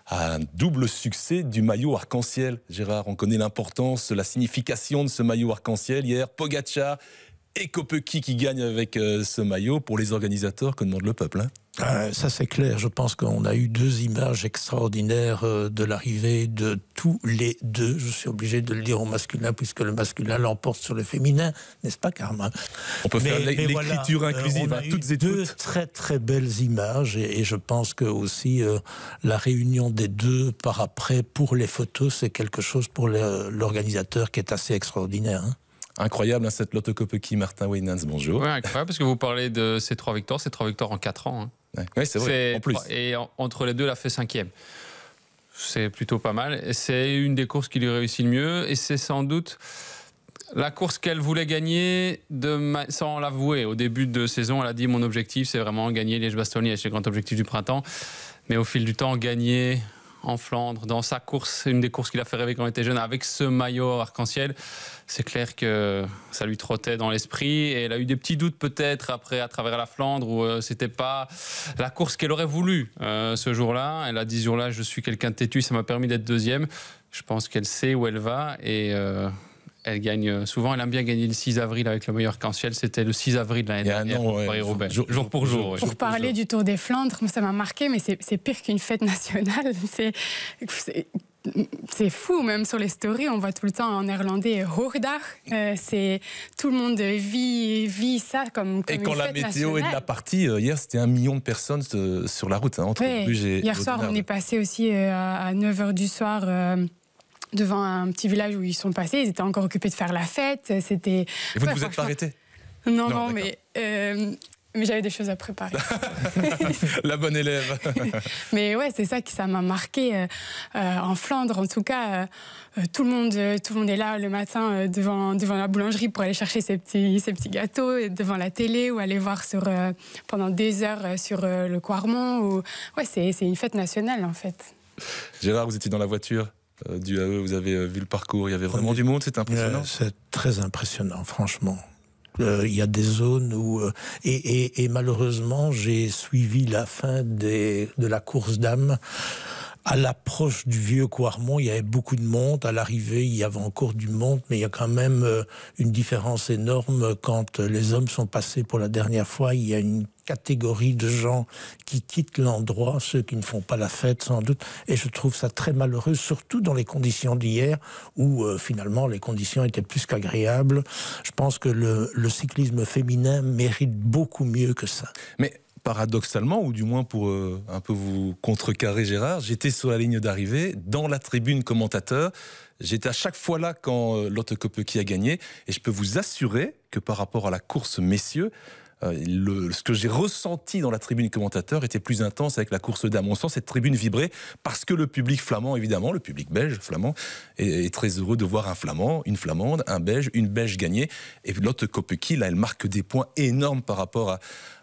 à un double succès du maillot arc-en-ciel. Gérard, on connaît l'importance, la signification de ce maillot arc-en-ciel. Hier, Pogačar et Kopecky qui gagnent avec ce maillot. Pour les organisateurs, que demande le peuple, hein?
Ça c'est clair, je pense qu'on a eu 2 images extraordinaires de l'arrivée de tous les 2. Je suis obligé de le dire au masculin puisque le masculin l'emporte sur le féminin, n'est-ce pas Carmen?
On peut faire l'écriture inclusive à toutes et toutes.
2 très très belles images et je pense que aussi la réunion des 2 par après pour les photos, c'est quelque chose pour l'organisateur qui est assez extraordinaire, hein.
Incroyable, hein, cette Lotte Kopecky. Martin Wijnants, bonjour.
Oui, incroyable, parce que vous parlez de ces 3 victoires en 4 ans. Hein.
Oui, c'est vrai, en plus.
Et entre les 2, elle a fait 5e. C'est plutôt pas mal. Et c'est une des courses qui lui réussit le mieux. Et c'est sans doute la course qu'elle voulait gagner sans l'avouer. Au début de saison, elle a dit « Mon objectif, c'est vraiment gagner Liège-Bastogne-Liège. C'est le grand objectif du printemps. » Mais au fil du temps, gagner en Flandre, dans sa course, une des courses qu'il a fait rêver quand il était jeune, avec ce maillot arc-en-ciel, c'est clair que ça lui trottait dans l'esprit. Et elle a eu des petits doutes peut-être après à travers la Flandre où c'était pas la course qu'elle aurait voulu ce jour-là. Elle a dit ce jour-là, je suis quelqu'un de têtu, ça m'a permis d'être 2e. Je pense qu'elle sait où elle va et elle gagne souvent. Elle aime bien gagner le 6 avril avec le maillot arc-en-ciel. C'était le 6 avril de l'année dernière pour Paris-Roubaix. Jour pour jour.
Pour parler du Tour des Flandres, ça m'a marqué, mais c'est pire qu'une fête nationale. C'est fou, même sur les stories, on voit tout le temps en néerlandais Hoogdag. Tout le monde vit ça comme
et
une
quand
fête
la météo
nationale.
est de la partie, hier c'était 1 million de personnes sur la route, hein, entre Bruges et
hier soir, on est passé aussi à 9h du soir devant un petit village où ils sont passés. Ils étaient encore occupés de faire la fête.
Et vous ne vous êtes pas arrêté?
Non, mais j'avais des choses à préparer.
La bonne élève.
Mais ouais, c'est ça qui ça m'a marqué en Flandre. En tout cas, tout le monde est là le matin devant la boulangerie pour aller chercher ses petits gâteaux, et devant la télé ou aller voir pendant des heures sur le Quarmont. Ouais, c'est une fête nationale en fait.
Gérard, vous étiez dans la voiture du AE, vous avez vu le parcours, il y avait vraiment du monde, c'est impressionnant.
C'est très impressionnant, franchement. Il y a des zones où... Et malheureusement, j'ai suivi la fin de la course d'âme. À l'approche du vieux Quarmont, il y avait beaucoup de monde. À l'arrivée, il y avait encore du monde, mais il y a quand même une différence énorme quand les hommes sont passés pour la dernière fois. Il y a une catégorie de gens qui quittent l'endroit, ceux qui ne font pas la fête sans doute, et je trouve ça très malheureux, surtout dans les conditions d'hier, où finalement les conditions étaient plus qu'agréables. Je pense que le cyclisme féminin mérite beaucoup mieux que ça.
Mais paradoxalement, ou du moins pour un peu vous contrecarrer Gérard, j'étais sur la ligne d'arrivée, dans la tribune commentateur, j'étais à chaque fois là quand Lotte Kopecky a gagné, et je peux vous assurer que par rapport à la course messieurs, ce que j'ai ressenti dans la tribune commentateur était plus intense avec la course dames. On sent cette tribune vibrer parce que le public flamand, évidemment, le public belge flamand, est très heureux de voir un flamand, une flamande, un belge, une belge gagner. Et Lotte Kopecky, là, elle marque des points énormes par rapport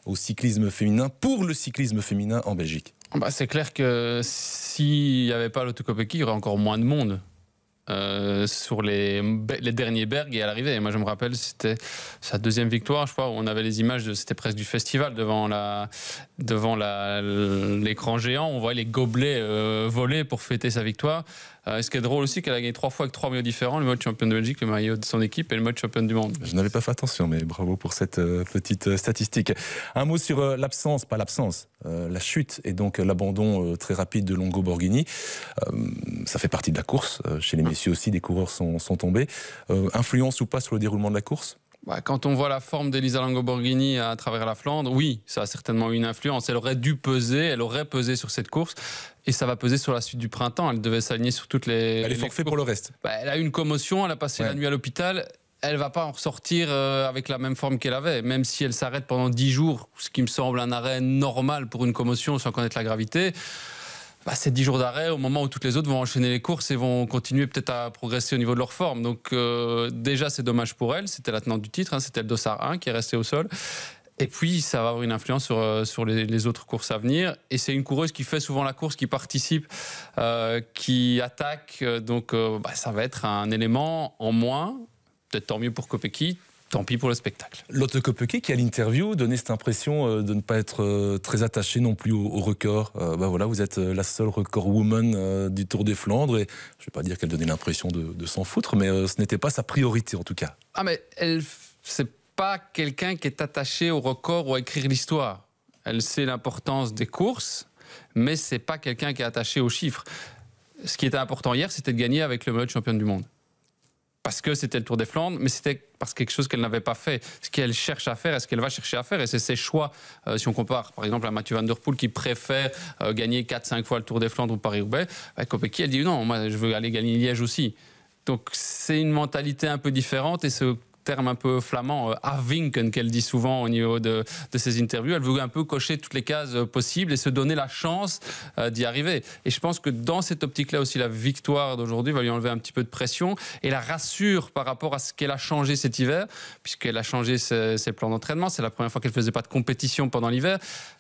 au cyclisme féminin, pour le cyclisme féminin en Belgique.
C'est clair que s'il n'y avait pas Lotte Kopecky, il y aurait encore moins de monde. Sur les derniers bergs et à l'arrivée. Moi, je me rappelle, c'était sa 2e victoire, je crois, où on avait les images, c'était presque du festival devant l'écran géant. On voit les gobelets voler pour fêter sa victoire. Ce qui est drôle aussi, qu'elle a gagné 3 fois avec 3 maillots différents, le maillot de championne de Belgique, le maillot de son équipe et le maillot de championne du monde.
Je n'avais pas fait attention, mais bravo pour cette petite statistique. Un mot sur la chute et donc l'abandon très rapide de Longo Borghini. Ça fait partie de la course. Chez les messieurs aussi, des coureurs sont tombés. Influence ou pas sur le déroulement de la course ?
Quand on voit la forme d'Elisa Longo Borghini à travers la Flandre, oui, ça a certainement eu une influence. Elle aurait pesé sur cette course et ça va peser sur la suite du printemps. Elle devait s'aligner sur toutes les...
Elle est forfait pour le reste.
Elle a eu une commotion, elle a passé la nuit à l'hôpital. Elle ne va pas en ressortir avec la même forme qu'elle avait, même si elle s'arrête pendant 10 jours, ce qui me semble un arrêt normal pour une commotion sans connaître la gravité. c'est 10 jours d'arrêt au moment où toutes les autres vont enchaîner les courses et vont continuer peut-être à progresser au niveau de leur forme. Donc déjà, c'est dommage pour elle. C'était la tenante du titre, c'était le Dossard 1 qui est resté au sol. Et puis, ça va avoir une influence sur les autres courses à venir. Et c'est une coureuse qui fait souvent la course, qui participe, qui attaque. Donc, ça va être un élément en moins. Peut-être tant mieux pour Kopecky. Tant pis pour le spectacle.
Lotte Kopecky qui, à l'interview, donnait cette impression de ne pas être très attachée non plus au record. Voilà, vous êtes la seule record woman du Tour des Flandres. Et je ne vais pas dire qu'elle donnait l'impression de s'en foutre, mais ce n'était pas sa priorité en tout cas.
Ah, mais c'est pas quelqu'un qui est attaché au record ou à écrire l'histoire. Elle sait l'importance des courses, mais c'est pas quelqu'un qui est attaché aux chiffres. Ce qui était important hier, c'était de gagner avec le maillot de championne du monde. Parce que c'était le Tour des Flandres, mais c'était parce que quelque chose qu'elle n'avait pas fait. Ce qu'elle cherche à faire et ce qu'elle va chercher à faire, et c'est ses choix. Si on compare par exemple à Mathieu Van Der Poel qui préfère gagner 4-5 fois le Tour des Flandres ou Paris-Roubaix, Kopecky, elle dit non, moi je veux aller gagner Liège aussi. Donc c'est une mentalité un peu différente, et ce terme un peu flamand, afvinken, qu'elle dit souvent au niveau de ses interviews. Elle veut un peu cocher toutes les cases possibles et se donner la chance d'y arriver. Et je pense que dans cette optique-là aussi, la victoire d'aujourd'hui va lui enlever un petit peu de pression et la rassure par rapport à ce qu'elle a changé cet hiver, puisqu'elle a changé ses plans d'entraînement. C'est la première fois qu'elle ne faisait pas de compétition pendant l'hiver.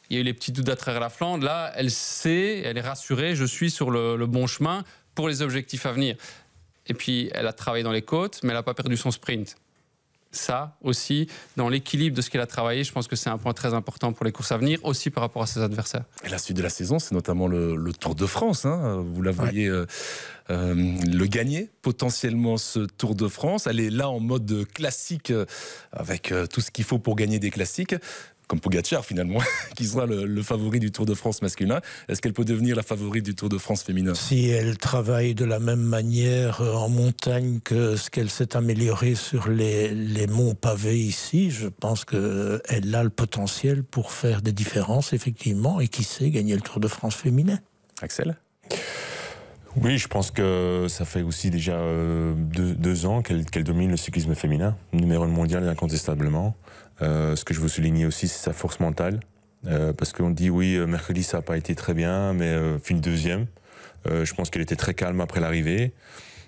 Il y a eu les petits doutes à travers la Flandre. Là, elle sait, elle est rassurée, je suis sur le bon chemin pour les objectifs à venir. Et puis, elle a travaillé dans les côtes, mais elle n'a pas perdu son sprint. Ça aussi, dans l'équilibre de ce qu'elle a travaillé, je pense que c'est un point très important pour les courses à venir, aussi par rapport à ses adversaires.
Et la suite de la saison, c'est notamment le Tour de France. Vous la voyez le gagner, potentiellement, ce Tour de France. Elle est là en mode classique, avec tout ce qu'il faut pour gagner des classiques. Comme Pogacar finalement, qui sera le favori du Tour de France masculin. Est-ce qu'elle peut devenir la favorite du Tour de France féminin?
Si elle travaille de la même manière en montagne que ce qu'elle s'est améliorée sur les monts pavés ici, je pense qu'elle a le potentiel pour faire des différences, effectivement, et qui sait gagner le Tour de France féminin.
Axel?
Oui, je pense que ça fait aussi déjà 2 ans qu'elle domine le cyclisme féminin, numéro 1 mondial incontestablement. Ce que je veux souligner aussi, c'est sa force mentale. Parce qu'on dit, oui, mercredi, ça n'a pas été très bien, mais fini 2e. Je pense qu'elle était très calme après l'arrivée.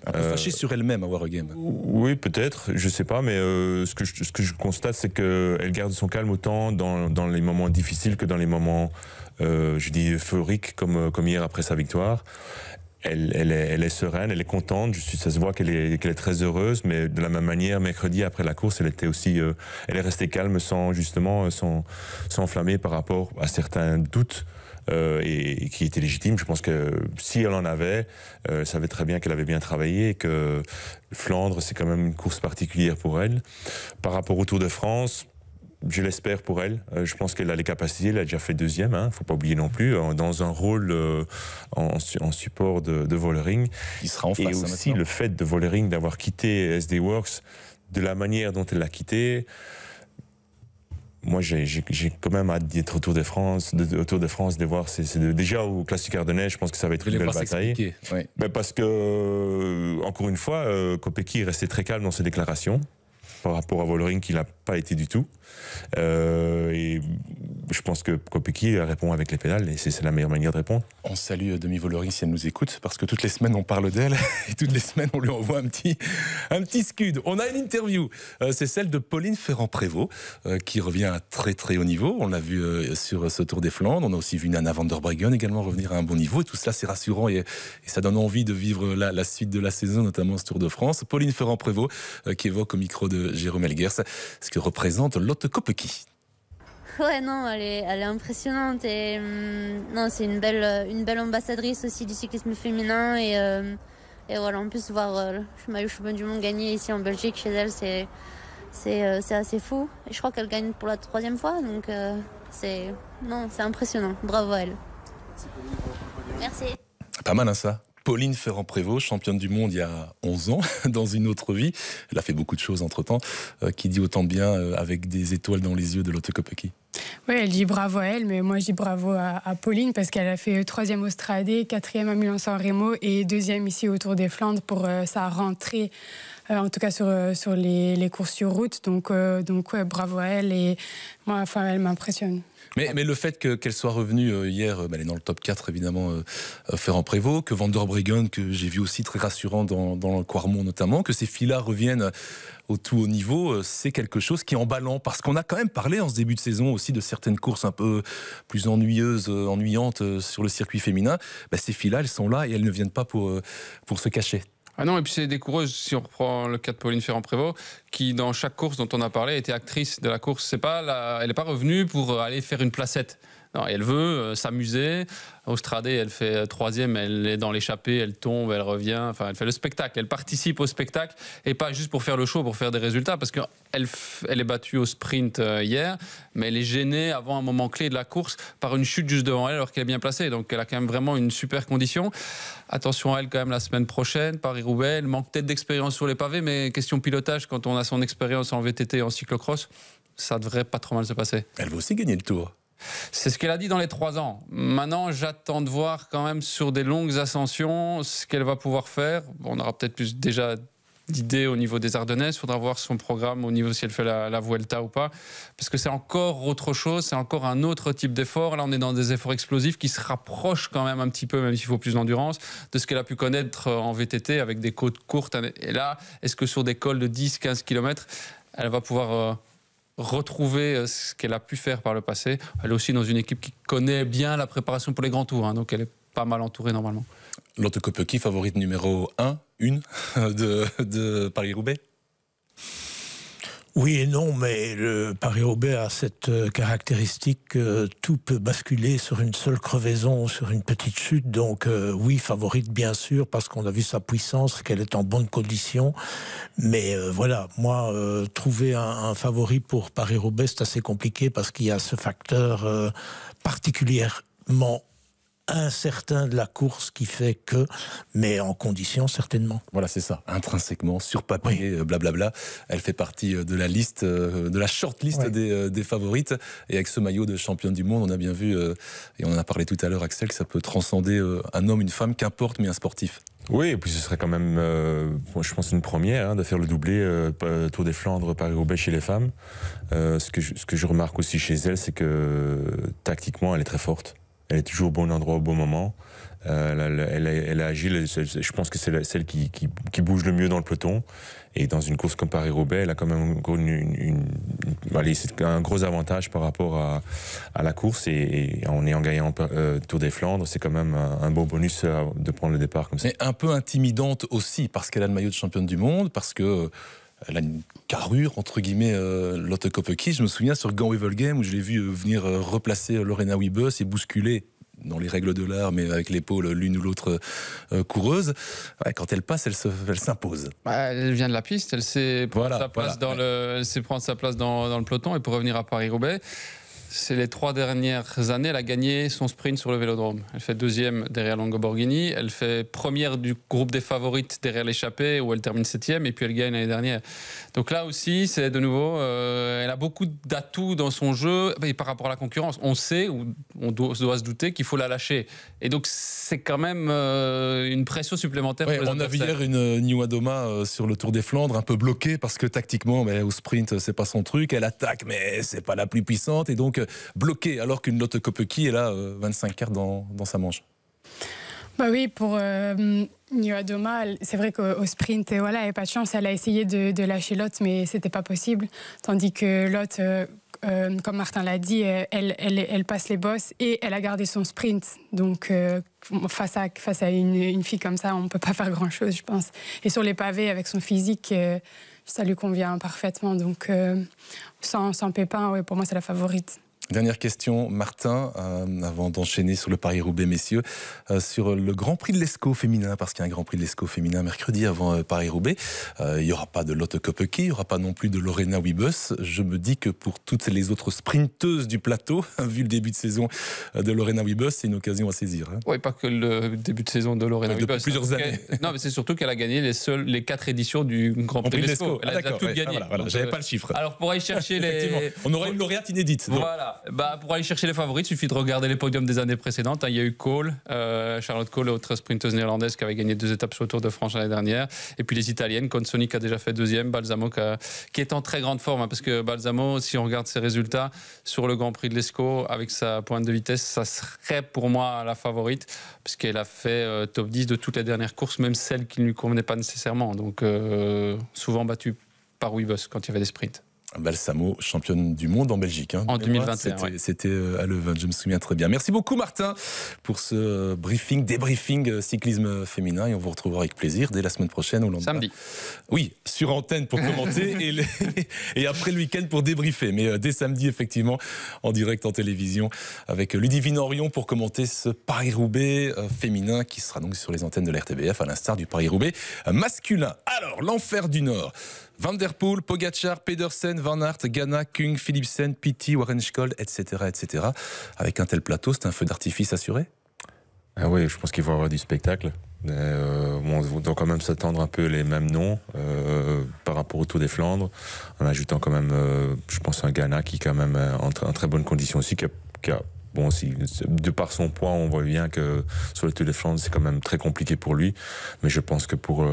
Un peu fâchée sur elle-même à Waregem.
Oui, peut-être, je ne sais pas, mais ce que je constate, c'est qu'elle garde son calme autant dans les moments difficiles que dans les moments, je dis, euphoriques, comme hier après sa victoire. Elle est sereine, elle est contente. Ça se voit qu'elle est très heureuse, mais de la même manière, mercredi après la course, elle était aussi, elle est restée calme sans enflammer par rapport à certains doutes et qui étaient légitimes. Je pense que si elle en avait, elle savait très bien qu'elle avait bien travaillé et que Flandre, c'est quand même une course particulière pour elle. Par rapport au Tour de France, je l'espère pour elle. Je pense qu'elle a les capacités. Elle a déjà fait 2e, il ne faut pas oublier non plus, dans un rôle en support de Vollering.
Il sera en face.
Et aussi le fait de Vollering d'avoir quitté SD Works de la manière dont elle l'a quitté. Moi, j'ai quand même hâte d'être au Tour de France, de voir. Déjà au Classique Ardennais, je pense que ça va être une belle bataille.
Oui.
Mais parce que, encore une fois, Kopecky est resté très calme dans ses déclarations par rapport à Vollering qui n'a pas été du tout. Et je pense que Kopecky répond avec les pédales et c'est la meilleure manière de répondre.
On salue Demi Vollering si elle nous écoute, parce que toutes les semaines on parle d'elle et toutes les semaines on lui envoie un petit scud. On a une interview, c'est celle de Pauline Ferrand-Prévot qui revient à très très haut niveau. On l'a vu sur ce Tour des Flandres. On a aussi vu Nana van der Breggen également revenir à un bon niveau. Et tout cela c'est rassurant et ça donne envie de vivre la suite de la saison, notamment ce Tour de France. Pauline Ferrand-Prévôt qui évoque au micro de Jérôme Elguers ce que représente Lotte Kopecky.
Ouais, non, elle est impressionnante et non, c'est une belle ambassadrice aussi du cyclisme féminin et voilà, en plus voir le maillot champion du monde gagner ici en Belgique chez elle, c'est assez fou. Et je crois qu'elle gagne pour la 3e fois, donc c'est impressionnant. Bravo à elle. Merci.
Pas mal ça. Pauline Ferrand-Prévot, championne du monde il y a 11 ans, dans une autre vie. Elle a fait beaucoup de choses entre-temps, qui dit autant bien avec des étoiles dans les yeux de Lotte Kopecky.
Oui, elle dit bravo à elle, mais moi je dis bravo à Pauline parce qu'elle a fait 3e au Stradé, 4e à Milan-San Remo et 2e ici au Tour des Flandres pour sa rentrée, en tout cas sur les courses sur route. Donc ouais, bravo à elle et moi, enfin, elle m'impressionne.
Mais le fait qu'elle soit revenue hier, elle est dans le top 4 évidemment, Ferrand-Prévot, que Van der Breggen, que j'ai vu aussi très rassurant dans le Quarmont notamment, que ces filles-là reviennent au tout haut niveau, c'est quelque chose qui est emballant, parce qu'on a quand même parlé en ce début de saison aussi de certaines courses un peu plus ennuyantes sur le circuit féminin. Ces filles-là, elles sont là et elles ne viennent pas pour se cacher.
Ah non, et puis c'est des coureuses, si on reprend le cas de Pauline Ferrand-Prévot, qui dans chaque course dont on a parlé était actrice de la course. Elle n'est pas revenue pour aller faire une placette. Non, elle veut s'amuser. Au Stradé, elle fait 3e, elle est dans l'échappée, elle tombe, elle revient. Enfin, elle fait le spectacle. Elle participe au spectacle et pas juste pour faire le show, pour faire des résultats. Parce qu'elle est battue au sprint hier, mais elle est gênée avant un moment clé de la course par une chute juste devant elle alors qu'elle est bien placée. Donc elle a quand même vraiment une super condition. Attention à elle quand même la semaine prochaine, Paris-Roubaix. Elle manque peut-être d'expérience sur les pavés, mais question pilotage, quand on a son expérience en VTT et en cyclocross, ça devrait pas trop mal se passer.
Elle va aussi gagner le Tour.
C'est ce qu'elle a dit dans les 3 ans. Maintenant, j'attends de voir quand même sur des longues ascensions ce qu'elle va pouvoir faire. On aura peut-être plus déjà d'idées au niveau des Ardennaises. Il faudra voir son programme au niveau si elle fait la Vuelta ou pas. Parce que c'est encore autre chose, c'est encore un autre type d'effort. Là, on est dans des efforts explosifs qui se rapprochent quand même un petit peu, même s'il faut plus d'endurance, de ce qu'elle a pu connaître en VTT avec des côtes courtes. Et là, est-ce que sur des cols de 10-15 km, elle va pouvoir retrouver ce qu'elle a pu faire par le passé? Elle est aussi dans une équipe qui connaît bien la préparation pour les grands tours, donc elle est pas mal entourée normalement.
Lotte Kopecky, favorite numéro 1 de Paris-Roubaix?
Oui et non, mais le Paris-Roubaix a cette caractéristique que tout peut basculer sur une seule crevaison, sur une petite chute. Donc oui, favorite bien sûr, parce qu'on a vu sa puissance, qu'elle est en bonne condition. Mais voilà, moi, trouver un favori pour Paris-Roubaix, c'est assez compliqué parce qu'il y a ce facteur particulièrement incertain de la course qui fait que, mais en condition certainement.
Voilà, c'est ça, intrinsèquement, sur papier, oui. Blablabla, elle fait partie de la liste, de la shortlist oui. des favorites, et avec ce maillot de championne du monde, on a bien vu, et on en a parlé tout à l'heure Axel, que ça peut transcender un homme, une femme, qu'importe, mais un sportif.
Oui, et puis ce serait quand même, je pense, une première de faire le doublé Tour des Flandres, Paris-Roubaix chez les femmes. Ce que je remarque aussi chez elle, c'est que tactiquement, elle est très forte. Elle est toujours au bon endroit au bon moment. Elle est agile. Je pense que c'est celle qui bouge le mieux dans le peloton. Et dans une course comme Paris-Roubaix, elle a quand même c'est un gros avantage par rapport à la course. Et en ayant gagné Tour des Flandres, c'est quand même un beau bonus de prendre le départ comme ça.
Mais un peu intimidante aussi, parce qu'elle a le maillot de championne du monde, parce que elle a une carrure, entre guillemets, Lotte Kopecky. Je me souviens sur Gand-Wevelgem où je l'ai vu venir replacer Lorena Wiebes et bousculer, dans les règles de l'art, mais avec l'épaule l'une ou l'autre coureuse. Ouais, quand elle passe, elle s'impose.
Elle vient de la piste, elle sait prendre sa place dans le peloton. Et pour revenir à Paris-Roubaix, c'est les 3 dernières années, elle a gagné son sprint sur le Vélodrome. Elle fait 2e derrière Longo Borghini, elle fait première du groupe des favorites derrière l'échappée où elle termine 7e et puis elle gagne l'année dernière. Donc là aussi, c'est de nouveau, elle a beaucoup d'atouts dans son jeu et par rapport à la concurrence. On sait, ou on doit se douter qu'il faut la lâcher. Et donc c'est quand même une pression supplémentaire.
Ouais,
pour les
on a vu hier une Niwadoma sur le Tour des Flandres un peu bloquée parce que tactiquement, au sprint, c'est pas son truc. Elle attaque, mais c'est pas la plus puissante et donc bloquée, alors qu'une Lotte Kopecky, elle a 25 cartes dans sa manche.
Bah oui, pour Niwadoma, c'est vrai qu'au sprint, elle n'avait pas de chance. Elle a essayé de lâcher Lotte, mais c'était pas possible. Tandis que Lotte, comme Martin l'a dit, elle passe les bosses et elle a gardé son sprint. Donc face à une fille comme ça, on ne peut pas faire grand-chose, je pense. Et sur les pavés, avec son physique, ça lui convient parfaitement. Donc sans pépin, ouais, pour moi, c'est la favorite.
Dernière question, Martin, avant d'enchaîner sur le Paris-Roubaix, messieurs, sur le Grand Prix de l'Escaut féminin, parce qu'il y a un Grand Prix de l'Escaut féminin mercredi avant Paris-Roubaix. Il n'y aura pas de Lotte Kopecky, il n'y aura pas non plus de Lorena Wiebes. Je me dis que pour toutes les autres sprinteuses du plateau, vu le début de saison de Lorena Wiebes, c'est une occasion à saisir. Hein.
Oui, pas que le début de saison de Lorena Wiebes.
Depuis plusieurs années.
Non, mais c'est surtout qu'elle a gagné les 4 éditions du Grand Prix de l'Escaut. Elle a toutes gagné.
Voilà, j'avais pas le chiffre.
Alors pour aller chercher les...
On aura une lauréate inédite.
Voilà. Voilà, pour aller chercher les favoris, il suffit de regarder les podiums des années précédentes. Il y a eu Cole, Charlotte Cole, autre sprinteuse néerlandaise qui avait gagné 2 étapes sur le Tour de France l'année dernière. Et puis les Italiennes, Consoni qui a déjà fait 2e, Balsamo qui est en très grande forme. Parce que Balsamo, si on regarde ses résultats sur le Grand Prix de l'Escaut, avec sa pointe de vitesse, ça serait pour moi la favorite. Puisqu'elle a fait top 10 de toutes les dernières courses, même celles qui ne lui convenaient pas nécessairement. Donc souvent battue par Wibus quand il y avait des sprints.
Balsamo, championne du monde en Belgique.
En 2021.
C'était à Leuven, je me souviens très bien. Merci beaucoup Martin pour ce débriefing cyclisme féminin. Et on vous retrouvera avec plaisir dès la semaine prochaine au lendemain.
Samedi.
Oui, sur antenne pour commenter et après le week-end pour débriefer. Mais dès samedi, effectivement, en direct en télévision avec Ludivine Orion pour commenter ce Paris-Roubaix féminin qui sera donc sur les antennes de la RTBF à l'instar du Paris-Roubaix masculin. Alors, l'enfer du Nord. Van der Poel, Pogacar, Pedersen, Van Aert, Ganna, Kung, Philipsen, Pitty, Warrenskold, etc., etc. Avec un tel plateau, c'est un feu d'artifice assuré ?
Ah oui, je pense qu'il va y avoir du spectacle. On doit quand même s'attendre un peu les mêmes noms par rapport au Tour des Flandres, en ajoutant quand même, je pense, un Ganna qui est quand même en très bonne condition aussi, qui a bon, de par son poids, on voit bien que sur le Tour des Flandres, c'est quand même très compliqué pour lui. Mais je pense que pour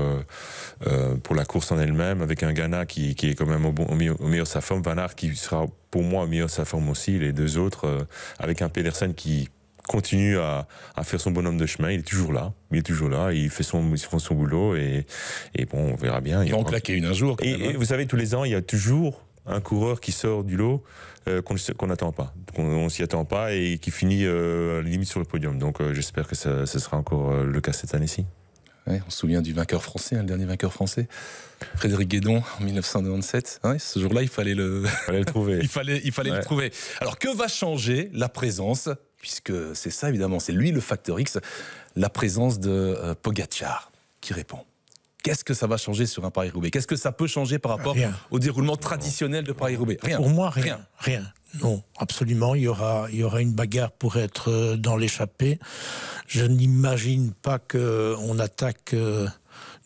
la course en elle-même, avec un Ganna qui est quand même au meilleur de sa forme, Van Aert qui sera pour moi au meilleur de sa forme aussi, les deux autres, avec un Pedersen qui continue à faire son bonhomme de chemin, il est toujours là, il fait son boulot et bon, on verra bien.
Il va en claquer une un jour.
Et vous savez, tous les ans, il y a toujours un coureur qui sort du lot qu'on n'attend pas, qu'on s'y attend pas et qui finit limite sur le podium. Donc j'espère que ce sera encore le cas cette année-ci.
Ouais, on se souvient du vainqueur français, le dernier vainqueur français, Frédéric Guédon en 1997. Ouais, ce jour-là, il fallait le
trouver.
il fallait le trouver. Alors que va changer la présence, puisque c'est ça évidemment, c'est lui le facteur X, la présence de Pogacar qui répond. Qu'est-ce que ça va changer sur un Paris-Roubaix ? Qu'est-ce que ça peut changer par rapport au déroulement traditionnel de Paris-Roubaix ? Rien.
Pour moi, rien. Non, absolument. Il y aura une bagarre pour être dans l'échappée. Je n'imagine pas qu'on attaque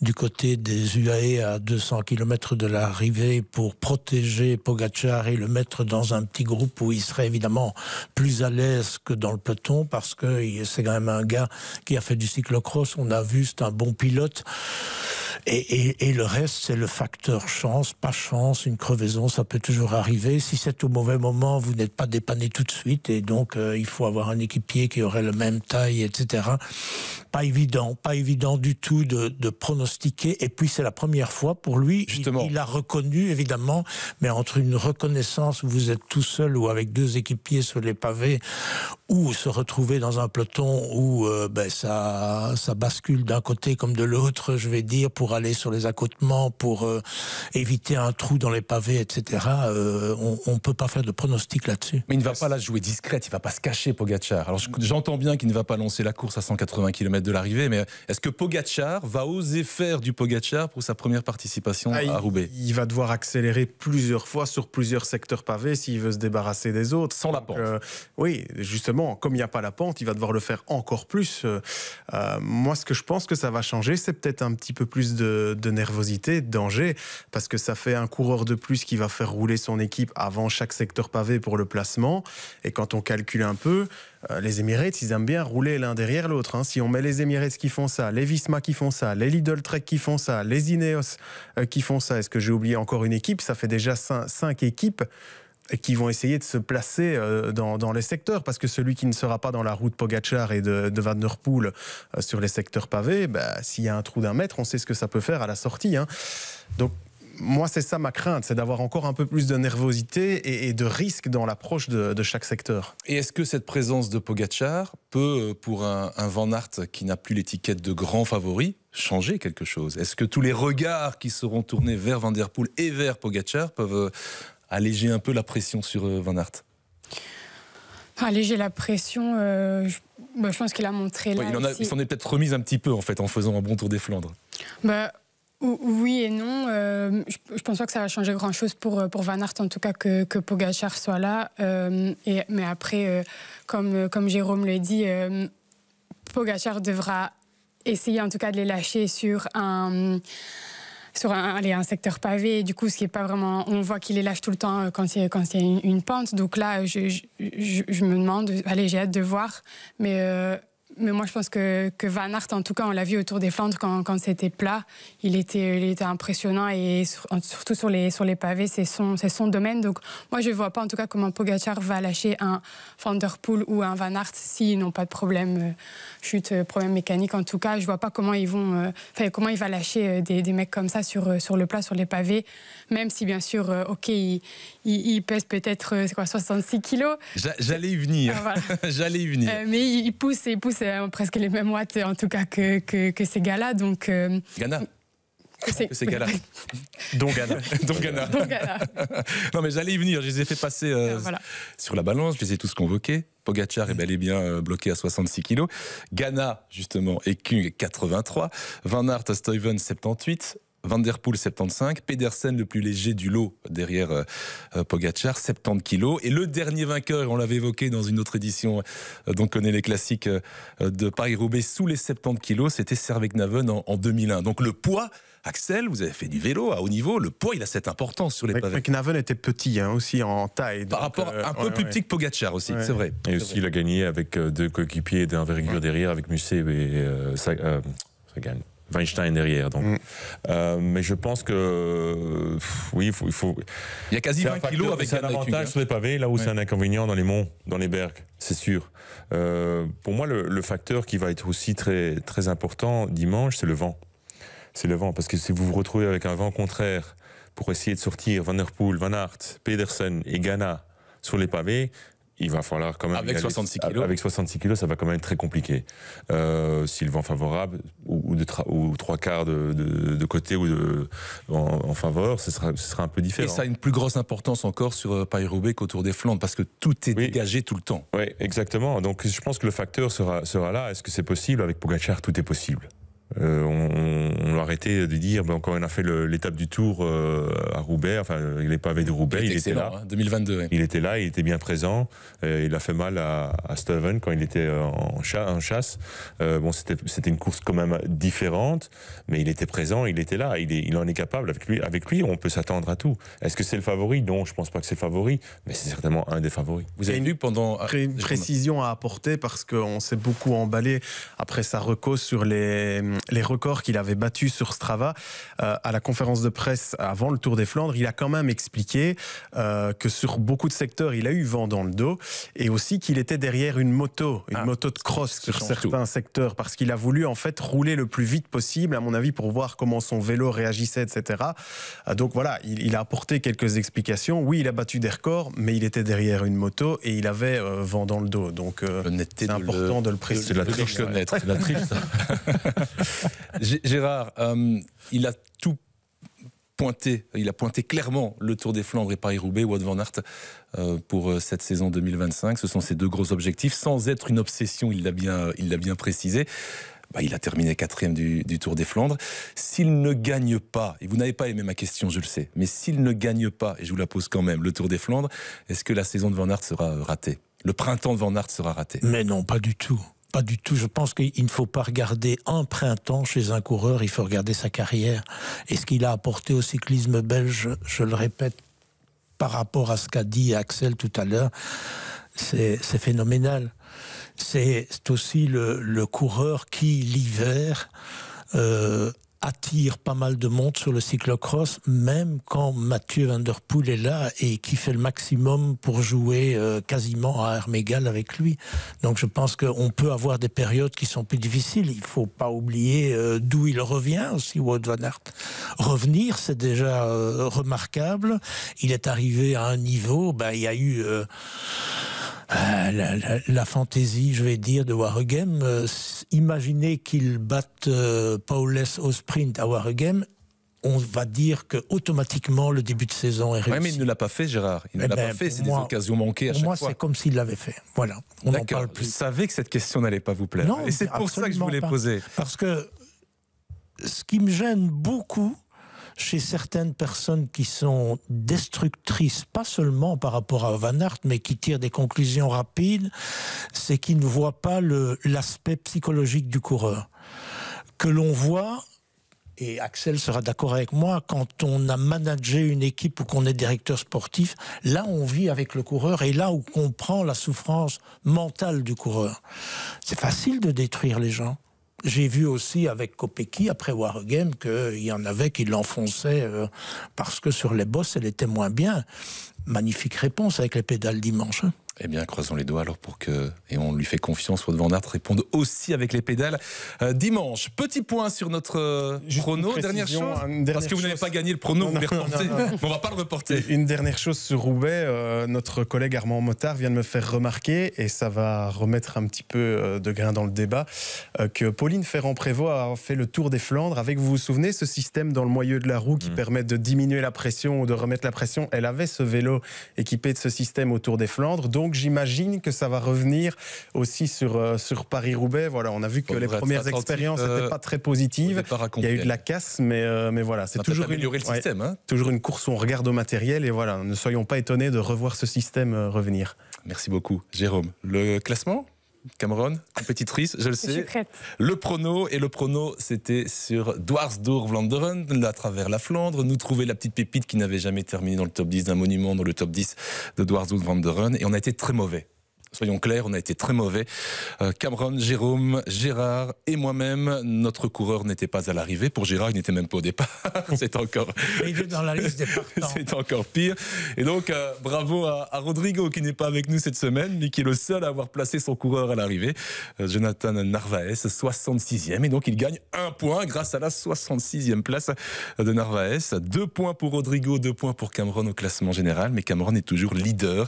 du côté des UAE à 200 km de l'arrivée pour protéger Pogacar et le mettre dans un petit groupe où il serait évidemment plus à l'aise que dans le peloton, parce que c'est quand même un gars qui a fait du cyclocross, on a vu, c'est un bon pilote. Et le reste, c'est le facteur chance, pas chance, une crevaison, ça peut toujours arriver. Si c'est au mauvais moment, vous n'êtes pas dépanné tout de suite, et donc il faut avoir un équipier qui aurait la même taille, etc. Pas évident du tout de pronostiquer. Et puis c'est la première fois pour lui, il a reconnu évidemment, mais entre une reconnaissance où vous êtes tout seul ou avec deux équipiers sur les pavés, ou se retrouver dans un peloton où ça bascule d'un côté comme de l'autre, je vais dire, pour aller sur les accotements, pour éviter un trou dans les pavés, etc. On ne peut pas faire de pronostic là-dessus.
Mais il ne va pas la jouer discrète, il ne va pas se cacher, Pogacar. Alors j'entends bien qu'il ne va pas lancer la course à 180 km de l'arrivée, mais est-ce que Pogacar va oser faire du Pogacar pour sa première participation à Roubaix ?
Il va devoir accélérer plusieurs fois sur plusieurs secteurs pavés s'il veut se débarrasser des autres.
Sans la pente.
Oui, justement, comme il n'y a pas la pente, il va devoir le faire encore plus. Moi, ce que je pense que ça va changer, c'est peut-être un petit peu plus de nervosité, de danger, parce que ça fait un coureur de plus qui va faire rouler son équipe avant chaque secteur pavé pour le placement. Et quand on calcule un peu, les Emirates, ils aiment bien rouler l'un derrière l'autre. Si on met les Emirates qui font ça, les Visma qui font ça, les Lidl Trek qui font ça, les Ineos qui font ça, est-ce que j'ai oublié encore une équipe ? Ça fait déjà 5 équipes qui vont essayer de se placer dans les secteurs, parce que celui qui ne sera pas dans la route Pogacar et de Van der Poel sur les secteurs pavés, s'il y a un trou d'1 mètre, on sait ce que ça peut faire à la sortie. Donc moi, c'est ça ma crainte, c'est d'avoir encore un peu plus de nervosité et de risque dans l'approche de chaque secteur.
Et est-ce que cette présence de Pogacar peut, pour un Van Aert qui n'a plus l'étiquette de grand favori, changer quelque chose ? Est-ce que tous les regards qui seront tournés vers Van der Poel et vers Pogacar peuvent alléger un peu la pression sur Van Aert ?
Alléger la pression, je pense qu'il a montré là.
Il s'en est peut-être remis un petit peu en fait en faisant un bon Tour des Flandres.
Oui et non. Je pense pas que ça va changer grand-chose pour Van Aert, en tout cas que Pogacar soit là. Mais après, comme Jérôme le dit, Pogacar devra essayer en tout cas de les lâcher sur un sur un secteur pavé. Du coup, ce qui est pas vraiment, on voit qu'il est lâche tout le temps quand il y a une pente. Donc là, je me demande, allez, j'ai hâte de voir, mais moi, je pense que Van Aert, en tout cas, on l'a vu au Tour des Flandres quand c'était plat, il était impressionnant et surtout sur les pavés, c'est son domaine. Donc moi, je ne vois pas en tout cas comment Pogačar va lâcher un Van der Poel ou un Van Aert s'ils n'ont pas de problème chute, problème mécanique. En tout cas, je ne vois pas comment il va lâcher des mecs comme ça sur le plat, sur les pavés, même si bien sûr, ok, il pèse peut-être 66 kilos.
J'allais y venir.
Voilà.
J'allais y venir.
Mais il pousse presque les mêmes watts en tout cas que ces gars-là. Donc,
Ghana. C'est Ghana.
Donc Ghana.
Donc Ghana. Non mais j'allais y venir, je les ai fait passer sur la balance, je les ai tous convoqués. Pogačar est bel et bien bloqué à 66 kilos. Ghana, justement, et Kung 83. Van Aert, Stuyven 78. Van der Poel 75, Pedersen le plus léger du lot derrière Pogačar 70 kilos, et le dernier vainqueur, on l'avait évoqué dans une autre édition dont on connaît les classiques de Paris-Roubaix sous les 70 kilos, c'était Servais-Knaven en 2001. Donc le poids, Axel, vous avez fait du vélo à haut niveau, le poids il a cette importance sur les pavés.
Knaven était petit aussi en taille.
Par rapport un peu plus petit que Pogačar aussi, c'est vrai.
Et aussi il a gagné avec deux coéquipiers d'envergure derrière, avec Musset et Sagan. Weinstein derrière, donc. Mais je pense que oui, il faut.
Il y a quasi 20 kilos avec
un avantage sur les pavés, là où c'est un inconvénient dans les monts, dans les bergs, c'est sûr. Pour moi, le facteur qui va être aussi très très important dimanche, c'est le vent. C'est le vent, parce que si vous vous retrouvez avec un vent contraire pour essayer de sortir Van der Poel, Van Aert, Pedersen et Ghana sur les pavés, il va falloir quand même...
Avec 66 kilos.
Avec 66 kilos, ça va quand même être très compliqué. Si le vent favorable, ou trois quarts de côté ou en faveur, ce sera un peu différent.
Et ça a une plus grosse importance encore sur Paris-Roubaix qu'au Tour des Flandres, parce que tout est dégagé tout le temps.
Oui, exactement. Donc je pense que le facteur sera là. Est-ce que c'est possible? Avec Pogačar, tout est possible. On a arrêté de dire quand on a fait l'étape du Tour à Roubaix, enfin les pavés de Roubaix, il était là.
2022. Oui.
Il était là, il était bien présent. Il a fait mal à Stuyven quand il était en chasse. Bon, c'était une course quand même différente, mais il était présent, il était là, il en est capable. Avec lui, on peut s'attendre à tout. Est-ce que c'est le favori? Non, je pense pas que c'est le favori, mais c'est certainement un des favoris.
Vous avez vu pendant
une précision à apporter, parce qu'on s'est beaucoup emballé après sa reco sur les records qu'il avait battus sur Strava. À la conférence de presse avant le Tour des Flandres, il a quand même expliqué que sur beaucoup de secteurs, il a eu vent dans le dos, et aussi qu'il était derrière une moto de cross sur certains secteurs, parce qu'il a voulu en fait rouler le plus vite possible, à mon avis, pour voir comment son vélo réagissait, etc. Donc voilà, il a apporté quelques explications. Oui, il a battu des records, mais il était derrière une moto et il avait vent dans le dos. Donc c'est important de le préciser.
C'est la triche. C'est la triche.
Gérard, il a tout pointé, il a pointé clairement le Tour des Flandres et Paris-Roubaix, Wout van Aert, pour cette saison 2025. Ce sont ses deux gros objectifs, sans être une obsession, il l'a bien précisé. Il a terminé 4e du Tour des Flandres. S'il ne gagne pas, et vous n'avez pas aimé ma question, je le sais, mais s'il ne gagne pas, et je vous la pose quand même, le Tour des Flandres, est-ce que la saison de Van Aert sera ratée? Le printemps de Van Aert sera raté?
Mais non, pas du tout. Pas du tout. Je pense qu'il ne faut pas regarder un printemps chez un coureur, il faut regarder sa carrière. Et ce qu'il a apporté au cyclisme belge, je le répète, par rapport à ce qu'a dit Axel tout à l'heure, c'est phénoménal. C'est aussi le coureur qui, l'hiver, attire pas mal de monde sur le cyclocross, même quand Mathieu Van der Poel est là et qui fait le maximum pour jouer quasiment à armes égales avec lui. Donc je pense qu'on peut avoir des périodes qui sont plus difficiles. Il ne faut pas oublier d'où il revient aussi, Wout van Aert. Revenir, c'est déjà remarquable. Il est arrivé à un niveau, il y a eu... la fantaisie, je vais dire, de Waregem. Imaginez qu'il batte Paules au sprint à Waregem, on va dire que automatiquement le début de saison est réussi.
Oui, mais il ne l'a pas fait, Gérard. Il ne l'a pas fait, c'est des occasions manquées à chaque fois.
Pour moi, c'est comme s'il l'avait fait. Voilà, on n'en parle plus.
Je savais que cette question n'allait pas vous plaire.
Non,
et c'est pour ça que je voulais poser.
Parce que ce qui me gêne beaucoup chez certaines personnes qui sont destructrices, pas seulement par rapport à Van Aert, mais qui tirent des conclusions rapides, c'est qu'ils ne voient pas l'aspect psychologique du coureur. Que l'on voit et Axel sera d'accord avec moi, quand on a managé une équipe ou qu'on est directeur sportif, là on vit avec le coureur et là où on comprend la souffrance mentale du coureur. C'est facile de détruire les gens. J'ai vu aussi avec Kopecky, après Wargame, qu'il y en avait qui l'enfonçaient parce que sur les bosses, elle était moins bien. Magnifique réponse avec les pédales dimanche.
Eh bien, croisons les doigts alors pour que, et on lui fait confiance, Wout van Aert réponde aussi avec les pédales dimanche. Petit point sur notre chrono. Dernière chose, parce que vous n'avez pas gagné le prono, vous les reportez. On va pas le reporter.
Une dernière chose sur Roubaix, notre collègue Armand Mottard vient de me faire remarquer, et ça va remettre un petit peu de grain dans le débat, que Pauline Ferrand-Prévot a fait le Tour des Flandres avec, vous vous souvenez, ce système dans le moyeu de la roue qui permet de diminuer la pression ou de remettre la pression. Elle avait ce vélo équipé de ce système au Tour des Flandres. Donc j'imagine que ça va revenir aussi sur Paris-Roubaix. Voilà, on a vu que les premières expériences n'étaient pas très positives. Il y a eu de la casse, mais voilà, c'est toujours
améliorer le système. Hein.
Toujours une course où on regarde au matériel et voilà, ne soyons pas étonnés de revoir ce système revenir.
Merci beaucoup, Jérôme. Le classement ? Cameron, compétitrice, je le sais.
Je suis prête.
Le prono, c'était sur Dwarsdorf-Vlaanderen, à travers la Flandre. Nous trouver la petite pépite qui n'avait jamais terminé dans le top 10 d'un monument, dans le top 10 de Dwarsdorf-Vlaanderen. Et on a été très mauvais. Soyons clairs, on a été très mauvais. Cameron, Jérôme, Gérard et moi-même, notre coureur n'était pas à l'arrivée. Pour Gérard, il n'était même pas au départ. C'est encore...
Il est dans la liste des partants.
C'est encore pire. Et donc, bravo à Rodrigo qui n'est pas avec nous cette semaine, mais qui est le seul à avoir placé son coureur à l'arrivée. Jonathan Narvaez, 66e. Et donc, il gagne 1 point grâce à la 66e place de Narvaez. 2 points pour Rodrigo, 2 points pour Cameron au classement général. Mais Cameron est toujours leader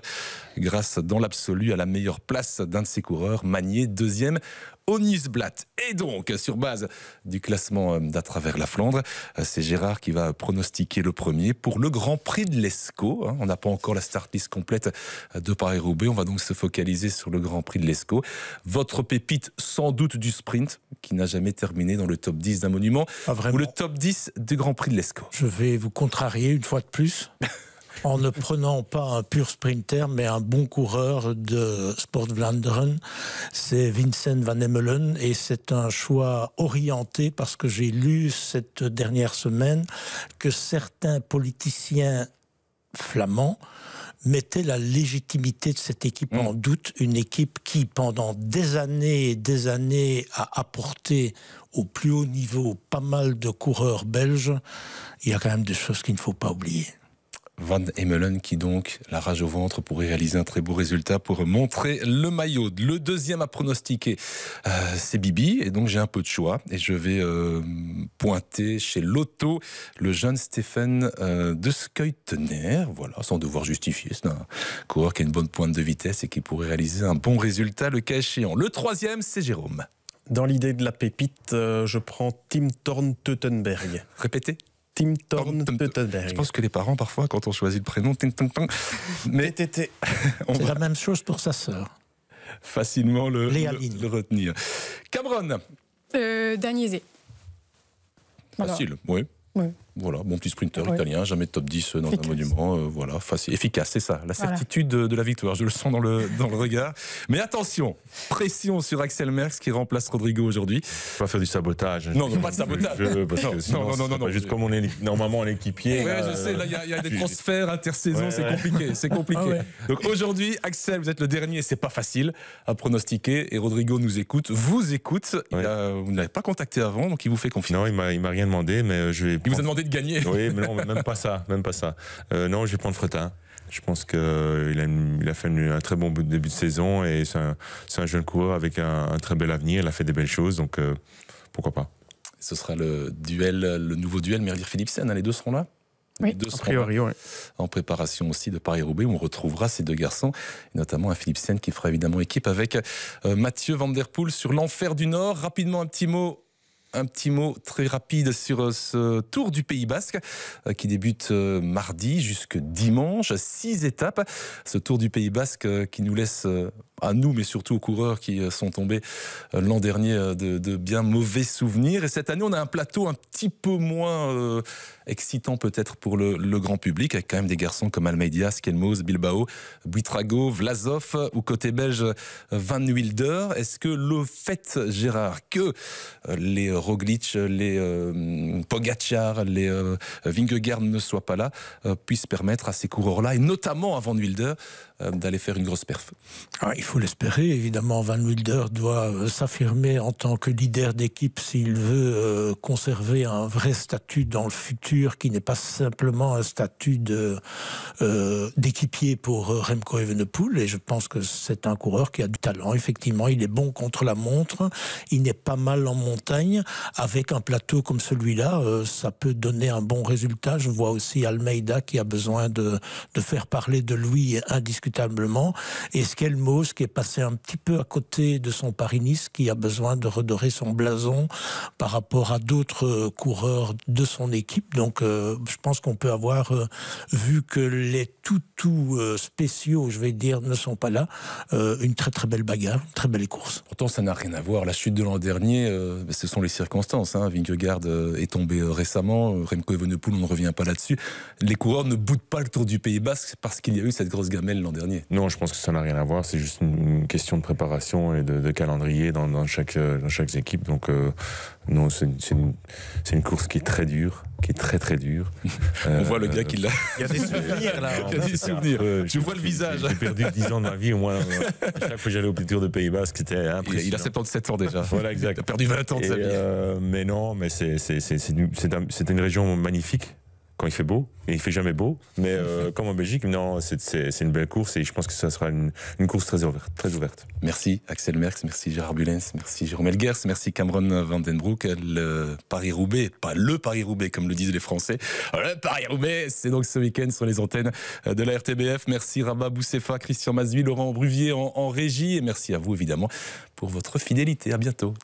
grâce, dans l'absolu, à la meilleure place d'un de ses coureurs, Magnier, 2e au Nieuwsblad. Et donc, sur base du classement d'à travers la Flandre, c'est Gérard qui va pronostiquer le premier pour le Grand Prix de l'Escaut. On n'a pas encore la start list complète de Paris-Roubaix. On va donc se focaliser sur le Grand Prix de l'Escaut. Votre pépite, sans doute, du sprint, qui n'a jamais terminé dans le top 10 d'un monument, ou le top 10 du Grand Prix de l'Escaut.
Je vais vous contrarier une fois de plus. En ne prenant pas un pur sprinter, mais un bon coureur de Sport Vlaanderen, c'est Vincent Van Hemelen, et c'est un choix orienté parce que j'ai lu cette dernière semaine que certains politiciens flamands mettaient la légitimité de cette équipe en doute, une équipe qui, pendant des années et des années, a apporté au plus haut niveau pas mal de coureurs belges. Il y a quand même des choses qu'il ne faut pas oublier.
Van Hemelen qui donc, la rage au ventre, pourrait réaliser un très beau résultat pour montrer le maillot. Le deuxième à pronostiquer, c'est Bibi, et donc j'ai un peu de choix, et je vais pointer chez Lotto le jeune Stefan de Skuytener, voilà, sans devoir justifier. C'est un coureur qui a une bonne pointe de vitesse et qui pourrait réaliser un bon résultat le cas échéant. Le troisième, c'est Jérôme.
Dans l'idée de la pépite, je prends Tim Thorn-Teutenberg.
Répétez.
Tim Thorn-Teutenberg.
Je pense que les parents, parfois, quand on choisit le prénom, mais
c'est la même chose pour sa sœur.
Facilement le retenir. Cameron.
Dagnese.
Facile, oui. Voilà, bon petit sprinter italien, jamais top 10 dans un monument, voilà, facile, efficace, c'est ça, la certitude de la victoire, je le sens dans le regard. Mais attention, pression sur Axel Merckx qui remplace Rodrigo aujourd'hui.
On va faire du sabotage.
Non, pas de sabotage.
Non, juste comme on est normalement en équipier.
Oui, je sais, là il y a des transferts intersaison, c'est compliqué. Donc aujourd'hui, Axel, vous êtes le dernier, c'est pas facile à pronostiquer, et Rodrigo nous écoute, vous écoute. Vous ne l'avez pas contacté avant, donc il vous fait confiance.
Non, il m'a rien demandé, mais je vais.
Il vous a demandé de gagner.
Oui, mais non, même pas ça. Non, je vais prendre Fretin. Je pense qu'il a fait un très bon début de saison, et c'est un jeune coureur avec un très bel avenir. Il a fait des belles choses, donc pourquoi pas.
Ce sera le nouveau duel Merlier-Philipsen, les deux seront là.
Oui,
a priori, oui.
En préparation aussi de Paris-Roubaix, où on retrouvera ces deux garçons, et notamment un Philipsen qui fera évidemment équipe avec Mathieu Van Der Poel sur l'Enfer du Nord. Rapidement, un petit mot très rapide sur ce Tour du Pays Basque qui débute mardi jusque dimanche. 6 étapes. Ce Tour du Pays Basque qui nous laisse, à nous, mais surtout aux coureurs qui sont tombés l'an dernier, de bien mauvais souvenirs. Et cette année, on a un plateau un petit peu moins excitant peut-être pour le grand public, avec quand même des garçons comme Almeida, Skelmos, Bilbao, Buitrago, Vlasov, ou côté belge, Van Wilder. Est-ce que le fait, Gérard, que les Roglic, les Pogacar, les Vingegaard ne soient pas là, puissent permettre à ces coureurs-là, et notamment à Van Wilder, d'aller faire une grosse perf.
Il faut l'espérer, évidemment. Van Wilder doit s'affirmer en tant que leader d'équipe s'il veut conserver un vrai statut dans le futur, qui n'est pas simplement un statut d'équipier pour Remco Evenepoel. Et je pense que c'est un coureur qui a du talent. Effectivement, il est bon contre la montre, il n'est pas mal en montagne. Avec un plateau comme celui-là, ça peut donner un bon résultat. Je vois aussi Almeida qui a besoin de faire parler de lui indiscutablement. Et Skelmos qui est passé un petit peu à côté de son Paris-Nice, qui a besoin de redorer son blason par rapport à d'autres coureurs de son équipe. Donc je pense qu'on peut avoir, vu que les toutous spéciaux, je vais dire, ne sont pas là, une très très belle bagarre, une très belle course.
Pourtant ça n'a rien à voir. La chute de l'an dernier, ce sont les circonstances. Vingegaard est tombé récemment, Remco Evenepoel, on ne revient pas là-dessus. Les coureurs ne boutent pas le Tour du Pays Basque parce qu'il y a eu cette grosse gamelle l'an dernier.
Non, je pense que ça n'a rien à voir. C'est juste une question de préparation et de calendrier dans chaque équipe. Donc non, c'est une course qui est très dure, qui est très très dure.
On voit le gars qui l'a.
Il y a des souvenirs là.
Il y a des souvenirs. Je vois le visage.
J'ai perdu 10 ans de ma vie au moins. Chaque fois que j'allais au Tour de Pays Basque, c'était impressionnant.
Il a 77 ans déjà.
Voilà, exact.
Il a perdu 20 ans de sa vie.
Mais non, mais c'est une région magnifique. Quand il fait beau, et il fait jamais beau, mais comme en Belgique, non, c'est une belle course et je pense que ça sera une course très ouverte.
Merci Axel Merckx, merci Gérard Bulens, merci Jérôme Elguers, merci Cameron Vandenbroek. Le Paris-Roubaix, pas le Paris-Roubaix comme le disent les Français, le Paris-Roubaix, c'est donc ce week-end sur les antennes de la RTBF. Merci Rabat Boussefa, Christian Mazui, Laurent Bruvier en régie, et merci à vous évidemment pour votre fidélité. À bientôt.